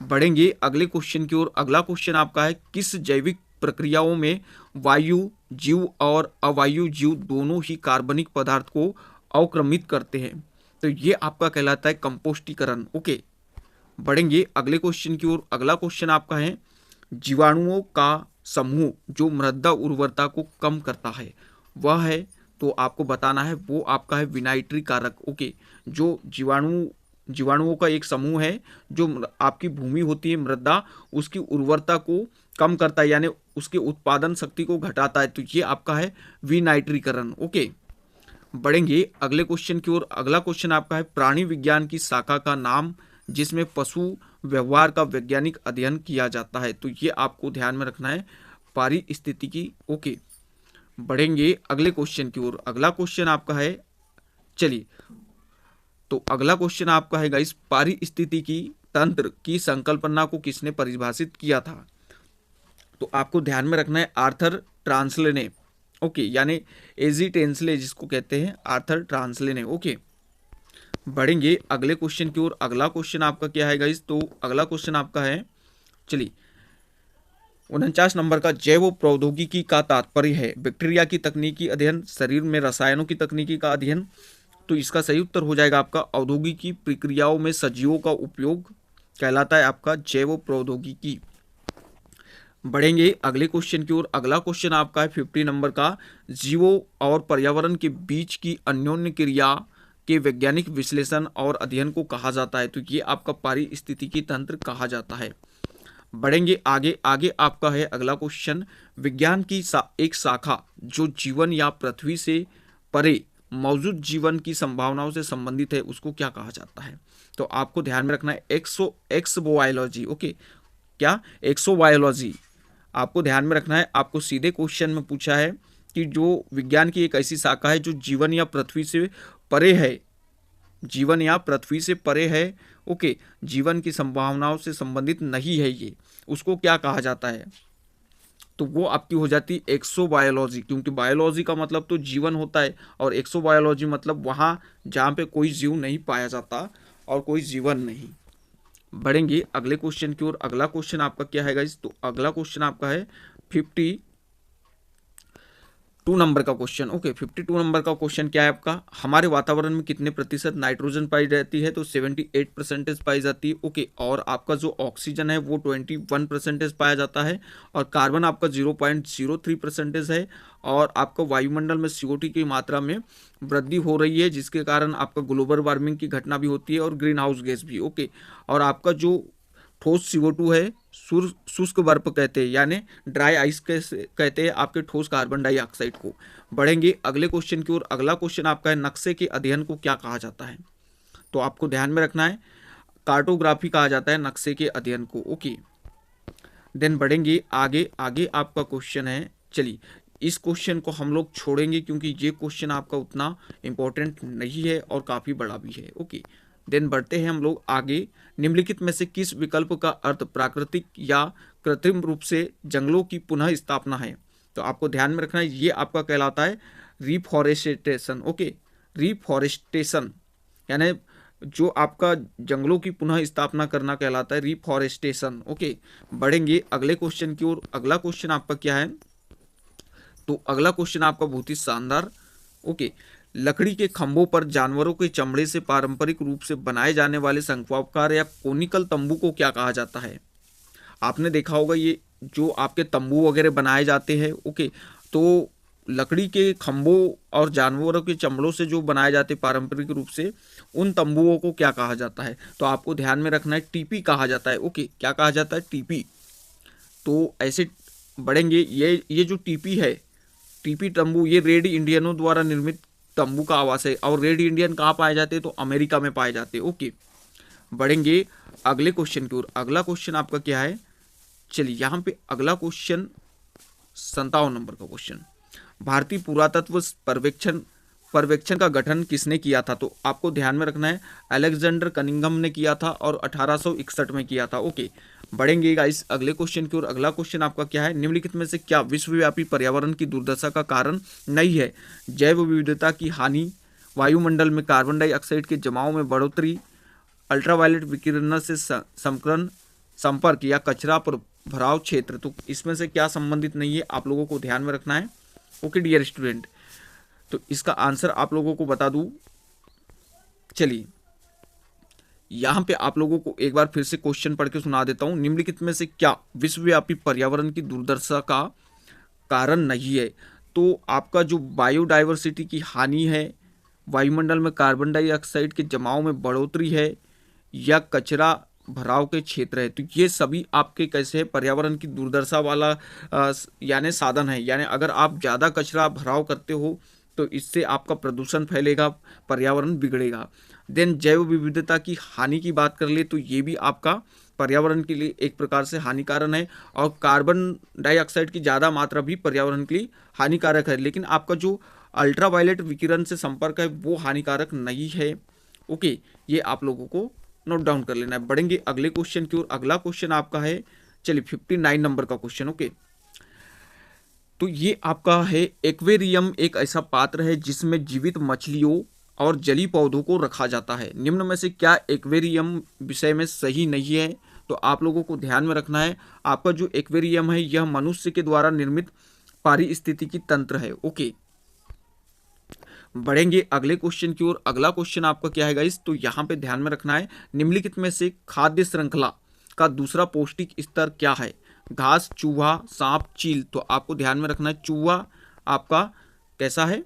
बढ़ेंगे अगले क्वेश्चन की ओर। अगला क्वेश्चन आपका है, किस जैविक प्रक्रियाओं में वायु जीव और अवायु जीव दोनों ही कार्बनिक पदार्थ को अवक्रमित करते हैं? तो ये आपका कहलाता है कंपोस्टीकरण। ओके, बढ़ेंगे अगले क्वेश्चन की ओर। अगला क्वेश्चन आपका है, जीवाणुओं का समूह जो मृदा उर्वरता को कम करता है वह है? तो आपको बताना है, वो आपका है विनाइट्री कारक। ओके, जो जीवाणुओं का एक समूह है जो आपकी भूमि होती है, मृदा, उसकी उर्वरता को कम करता है, यानी उसके उत्पादन शक्ति को घटाता है। तो ये आपका है विनाइट्रीकरण। ओके, बढ़ेंगे अगले क्वेश्चन की ओर। अगला क्वेश्चन आपका है, प्राणी विज्ञान की शाखा का नाम जिसमें पशु व्यवहार का वैज्ञानिक अध्ययन किया जाता है। तो ये आपको ध्यान में रखना है, पारिस्थितिकी। ओके, बढ़ेंगे अगले क्वेश्चन की ओर। अगला क्वेश्चन आपका है, चलिए, तो अगला क्वेश्चन आपका है गाइस, पारिस्थितिकी तंत्र की संकल्पना को किसने परिभाषित किया था? तो आपको ध्यान में रखना है, आर्थर ट्रांसले ने। ओके, यानी एजी टेंसले जिसको कहते हैं, आर्थर ट्रांसले ने। ओके, बढ़ेंगे अगले क्वेश्चन की ओर। अगला क्वेश्चन आपका क्या है गाइस? तो अगला क्वेश्चन आपका है, चलिए, 49 नंबर का जैव प्रौद्योगिकी का तात्पर्य है बैक्टीरिया की तकनीकी अध्ययन, शरीर में रसायनों की तकनीकी का अध्ययन। तो इसका सही उत्तर हो जाएगा आपका औद्योगिकी प्रक्रियाओं में सजीवों का उपयोग कहलाता है आपका जैव प्रौद्योगिकी। बढ़ेंगे अगले क्वेश्चन की ओर। अगला क्वेश्चन आपका है 50 नंबर का, जीवों और पर्यावरण के बीच की अन्योन्य क्रिया के वैज्ञानिक विश्लेषण और अध्ययन को कहा जाता है। तो ये आपका पारिस्थितिकी तंत्र कहा जाता है। बढ़ेंगे आगे। आगे आपका है अगला क्वेश्चन, विज्ञान की एक शाखा जो जीवन या पृथ्वी से परे मौजूद जीवन की संभावनाओं से संबंधित है उसको क्या कहा जाता है। तो आपको ध्यान में रखना है एक्सोबायोलॉजी। ओके, क्या एक्सोबायोलॉजी आपको ध्यान में रखना है। आपको सीधे क्वेश्चन में पूछा है कि जो विज्ञान की एक ऐसी शाखा है जो जीवन या पृथ्वी से परे है, जीवन या पृथ्वी से परे है, ओके, जीवन की संभावनाओं से संबंधित नहीं है ये, उसको क्या कहा जाता है। तो वो आपकी हो जाती है एक्सोबायोलॉजी, क्योंकि बायोलॉजी का मतलब तो जीवन होता है और एक्सोबायोलॉजी मतलब वहाँ जहाँ पे कोई जीव नहीं पाया जाता और कोई जीवन नहीं। बढ़ेंगे अगले क्वेश्चन की ओर। अगला क्वेश्चन आपका क्या है गाइस, तो अगला क्वेश्चन आपका है 52 नंबर का क्वेश्चन। ओके, 52 नंबर का क्वेश्चन क्या है आपका, हमारे वातावरण में कितने प्रतिशत नाइट्रोजन पाई जाती है। तो 78% पाई जाती है। ओके, और आपका जो ऑक्सीजन है वो 21% पाया जाता है और कार्बन आपका 0.03% है। और आपका वायुमंडल में CO2 की मात्रा में वृद्धि हो रही है जिसके कारण आपका ग्लोबल वार्मिंग की घटना भी होती है और ग्रीन हाउस गैस भी। ओके, और आपका जो ठोस CO2 है, शुष्क बर्फ कहते हैं, यानी ड्राई आइस कहते हैं आपके ठोस कार्बन डाइऑक्साइड को। बढ़ेंगे अगले क्वेश्चन की ओर। अगला क्वेश्चन आपका है, नक्शे के अध्ययन को क्या कहा जाता है। तो आपको ध्यान में रखना है कार्टोग्राफी कहा जाता है नक्शे के अध्ययन को। ओके, देन बढ़ेंगे आगे। आगे आपका क्वेश्चन है, चलिए इस क्वेश्चन को हम लोग छोड़ेंगे क्योंकि ये क्वेश्चन आपका उतना इंपॉर्टेंट नहीं है और काफ़ी बड़ा भी है। ओके, देन बढ़ते हैं हम लोग आगे। निम्नलिखित में से किस विकल्प का अर्थ प्राकृतिक या कृत्रिम रूप से जंगलों की पुनः स्थापना है। तो आपको ध्यान में रखना है ये आपका कहलाता है रिफॉरेस्टेशन। ओके, रिफॉरेस्टेशन यानी जो आपका जंगलों की पुनः स्थापना करना कहलाता है रिफॉरेस्टेशन। ओके, बढ़ेंगे अगले क्वेश्चन की ओर। अगला क्वेश्चन आपका क्या है, तो अगला क्वेश्चन आपका बहुत ही शानदार। ओके, लकड़ी के खंभों पर जानवरों के चमड़े से पारंपरिक रूप से बनाए जाने वाले शंक्वाकार या कोनिकल तंबू को क्या कहा जाता है। आपने देखा होगा ये जो आपके तंबू वगैरह बनाए जाते हैं। ओके, तो लकड़ी के खंभों और जानवरों के चमड़ों से जो बनाए जाते पारंपरिक रूप से, उन तंबुओं को क्या कहा जाता है। तो आपको ध्यान में रखना है टीपी कहा जाता है। ओके, क्या कहा जाता है, टीपी। तो ऐसे बढ़ेंगे ये जो टीपी है, टीपी तंबू, ये रेड इंडियनों द्वारा निर्मित तंबू का आवास है। और रेड इंडियन कहाँ पाए जाते हैं, तो अमेरिका में पाए जाते हैं। ओके, बढ़ेंगे अगले क्वेश्चन की ओर। अगला क्वेश्चन आपका क्या है, चलिए यहाँ पे अगला क्वेश्चन 57 नंबर का क्वेश्चन, भारतीय पुरातत्व पर्यवेक्षण का गठन किसने किया था। तो आपको ध्यान में रखना है अलेक्जेंडर कनिंघम ने किया था और 1861 में किया था। ओके, बढ़ेंगे गाइस अगले क्वेश्चन की ओर। अगला क्वेश्चन आपका क्या है, निम्नलिखित में से क्या विश्वव्यापी पर्यावरण की दुर्दशा का कारण नहीं है। जैव विविधता की हानि, वायुमंडल में कार्बन डाइऑक्साइड के जमाव में बढ़ोतरी, अल्ट्रावायलेट विकिरण से संपर्क या कचरा पर भराव क्षेत्र। तो इसमें से क्या संबंधित नहीं है, आप लोगों को ध्यान में रखना है। ओके डियर स्टूडेंट, तो इसका आंसर आप लोगों को बता दूं। चलिए यहां पे आप लोगों को एक बार फिर से क्वेश्चन पढ़ के सुना देता हूं। निम्नलिखित में से क्या विश्वव्यापी पर्यावरण की दुर्दशा का कारण नहीं है। तो आपका जो बायोडाइवर्सिटी की हानि है, वायुमंडल में कार्बन डाइऑक्साइड के जमाव में बढ़ोतरी है, या कचरा भराव के क्षेत्र है। तो ये सभी आपके कैसे है, पर्यावरण की दुर्दशा वाला यानी साधन है। यानी अगर आप ज़्यादा कचरा भराव करते हो तो इससे आपका प्रदूषण फैलेगा, पर्यावरण बिगड़ेगा। देन जैव विविधता की हानि की बात कर ले तो ये भी आपका पर्यावरण के लिए एक प्रकार से हानिकारक है। और कार्बन डाइऑक्साइड की ज़्यादा मात्रा भी पर्यावरण के लिए हानिकारक है। लेकिन आपका जो अल्ट्रावायलेट विकिरण से संपर्क है वो हानिकारक नहीं है। ओके, ये आप लोगों को नोट डाउन कर लेना है। बढ़ेंगे अगले क्वेश्चन की ओर। अगला क्वेश्चन आपका है, चलिए 59 नंबर का क्वेश्चन। ओके, तो ये आपका है एक्वेरियम एक ऐसा पात्र है जिसमें जीवित मछलियों और जलीय पौधों को रखा जाता है। निम्न में से क्या एक्वेरियम विषय में सही नहीं है। तो आप लोगों को ध्यान में रखना है आपका जो एक्वेरियम है यह मनुष्य के द्वारा निर्मित पारिस्थितिकी तंत्र है। ओके, बढ़ेंगे अगले क्वेश्चन की ओर। अगला क्वेश्चन आपका क्या है गाइस, तो यहाँ पे ध्यान में रखना है निम्नलिखित में से खाद्य श्रृंखला का दूसरा पौष्टिक स्तर क्या है? घास, चूहा, सांप, चील। तो आपको ध्यान में रखना है चूहा आपका कैसा है,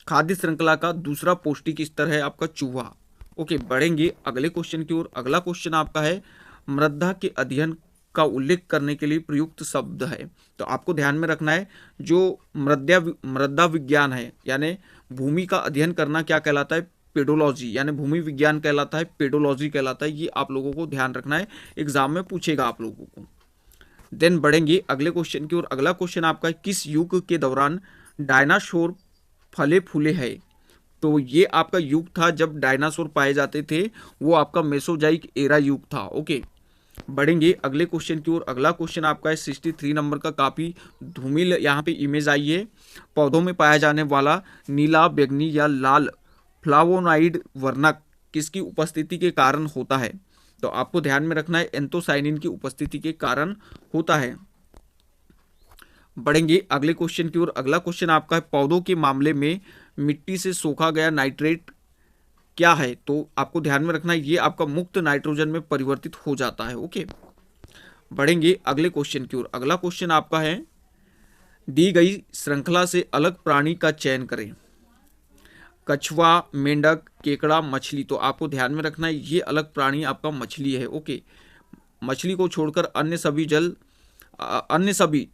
खाद्य श्रृंखला का दूसरा पौष्टिक स्तर है आपका चूहा। ओके, बढ़ेंगे अगले क्वेश्चन की ओर। अगला क्वेश्चन आपका है मृदा के अध्ययन का उल्लेख करने के लिए प्रयुक्त शब्द है। तो आपको ध्यान में रखना है जो मृदा विज्ञान है यानी भूमि का अध्ययन करना क्या कहलाता है? पेडोलॉजी, यानी भूमि विज्ञान कहलाता है, पेडोलॉजी कहलाता है। ये आप लोगों को ध्यान रखना है, एग्जाम में पूछेगा आप लोगों को। देन बढ़ेंगे अगले क्वेश्चन की ओर। अगला क्वेश्चन आपका किस युग के दौरान डायनासोर फले फूले है? तो ये आपका युग था जब डायनासोर पाए जाते थे, वो आपका मेसोजाइक एरा युग था। ओके, बढ़ेंगे अगले क्वेश्चन की ओर। अगला क्वेश्चन आपका है 63 नंबर का, काफी धूमिल यहाँ पे इमेज आई है। पौधों में पाया जाने वाला नीला, बैंगनी या लाल फ्लावोनाइड वर्णक किसकी उपस्थिति के कारण होता है? तो आपको ध्यान में रखना है एंथोसाइनिन की उपस्थिति के कारण होता है। बढ़ेंगे अगले क्वेश्चन की ओर। अगला क्वेश्चन आपका है पौधों के मामले में मिट्टी से सोखा गया नाइट्रेट क्या है? तो आपको ध्यान में रखना है ये आपका मुक्त नाइट्रोजन में परिवर्तित हो जाता है। ओके, बढ़ेंगे अगले क्वेश्चन की ओर। अगला क्वेश्चन आपका है दी गई श्रृंखला से अलग प्राणी का चयन करें। कछुआ, मेंढक, केकड़ा, मछली। तो आपको ध्यान में रखना है ये अलग प्राणी आपका मछली है। ओके, मछली को छोड़कर अन्य सभी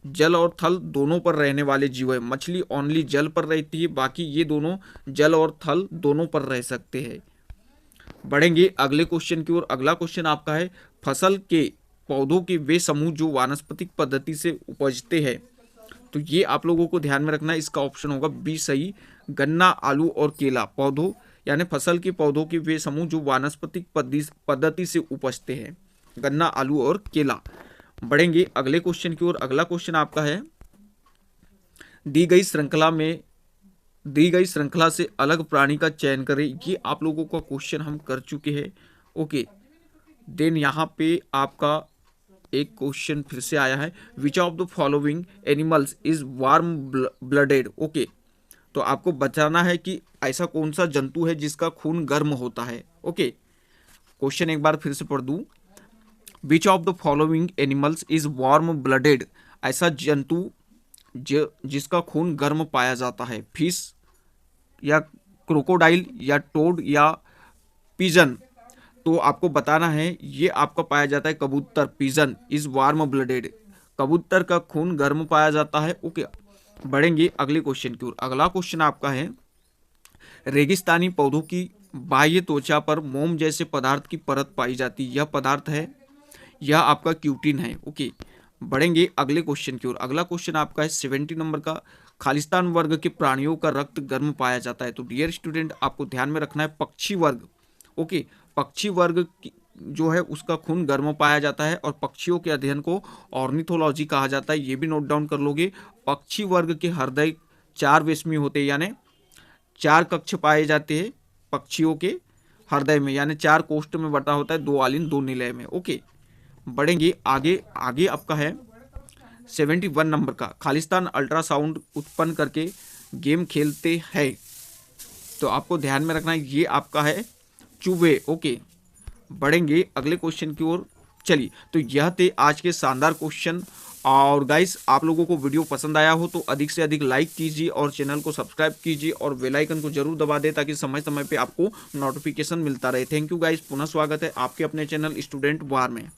जल और थल दोनों पर रहने वाले जीव है। मछली ओनली जल पर रहती है, बाकी ये दोनों जल और थल दोनों पर रह सकते हैं। बढ़ेंगे अगले क्वेश्चन की ओर। अगला क्वेश्चन आपका है फसल के पौधों के वे समूह जो वानस्पतिक पद्धति से उपजते हैं। तो ये आप लोगों को ध्यान में रखना है, इसका ऑप्शन होगा बी सही, गन्ना, आलू और केला। पौधों यानी फसल के पौधों के वे समूह जो वानस्पतिक पद्धति से उपजते हैं, गन्ना, आलू और केला। बढ़ेंगे अगले क्वेश्चन की ओर। अगला क्वेश्चन आपका है दी गई श्रृंखला से अलग प्राणी का चयन करें। ये आप लोगों का क्वेश्चन हम कर चुके हैं। ओके, देन यहाँ पे आपका एक क्वेश्चन फिर से आया है which of the following animals is warm blooded. Okay, तो आपको बताना है कि ऐसा कौन सा जंतु है जिसका खून गर्म होता है। ओके, क्वेश्चन एक बार फिर से पढ़ दूं, which of the following animals is warm blooded. ऐसा जंतु जिसका खून गर्म पाया जाता है, फिश या क्रोकोडाइल या टोड या पिजन। तो आपको बताना है ये आपका पाया जाता है कबूतर, पिजन इज वार्म ब्लडेड, कबूतर का खून गर्म पाया जाता है। ओके, बढ़ेंगे अगले क्वेश्चन की ओर। अगला क्वेश्चन आपका है रेगिस्तानी पौधों की बाह्य त्वचा पर मोम जैसे पदार्थ की परत पाई जाती है, यह पदार्थ है, यह आपका क्यूटिन है। ओके, बढ़ेंगे अगले क्वेश्चन की ओर। अगला क्वेश्चन आपका है 70 नंबर का, खालिस्तान वर्ग के प्राणियों का रक्त गर्म पाया जाता है। तो डियर स्टूडेंट आपको ध्यान में रखना है पक्षी वर्ग। ओके, पक्षी वर्ग जो है उसका खून गर्म पाया जाता है और पक्षियों के अध्ययन को ऑर्निथोलॉजी कहा जाता है। ये भी नोट डाउन कर लोगे। पक्षी वर्ग के हृदय 4 वेशमी होते हैं, यानी 4 कक्ष पाए जाते हैं पक्षियों के हृदय में, यानी 4 कोष्ठ में बटा होता है, 2 आलिन 2 निलय में। ओके, बढ़ेंगे आगे आपका है 71 नंबर का, खालिस्तान अल्ट्रासाउंड उत्पन्न करके गेम खेलते हैं। तो आपको ध्यान में रखना है ये आपका है चूहे। ओके, बढ़ेंगे अगले क्वेश्चन की ओर। चलिए, तो यह थे आज के शानदार क्वेश्चन। और गाइस, आप लोगों को वीडियो पसंद आया हो तो अधिक से अधिक लाइक कीजिए और चैनल को सब्सक्राइब कीजिए और बेल आइकन को जरूर दबा दें ताकि समय समय पे आपको नोटिफिकेशन मिलता रहे। थैंक यू गाइस, पुनः स्वागत है आपके अपने चैनल स्टूडेंट वार में।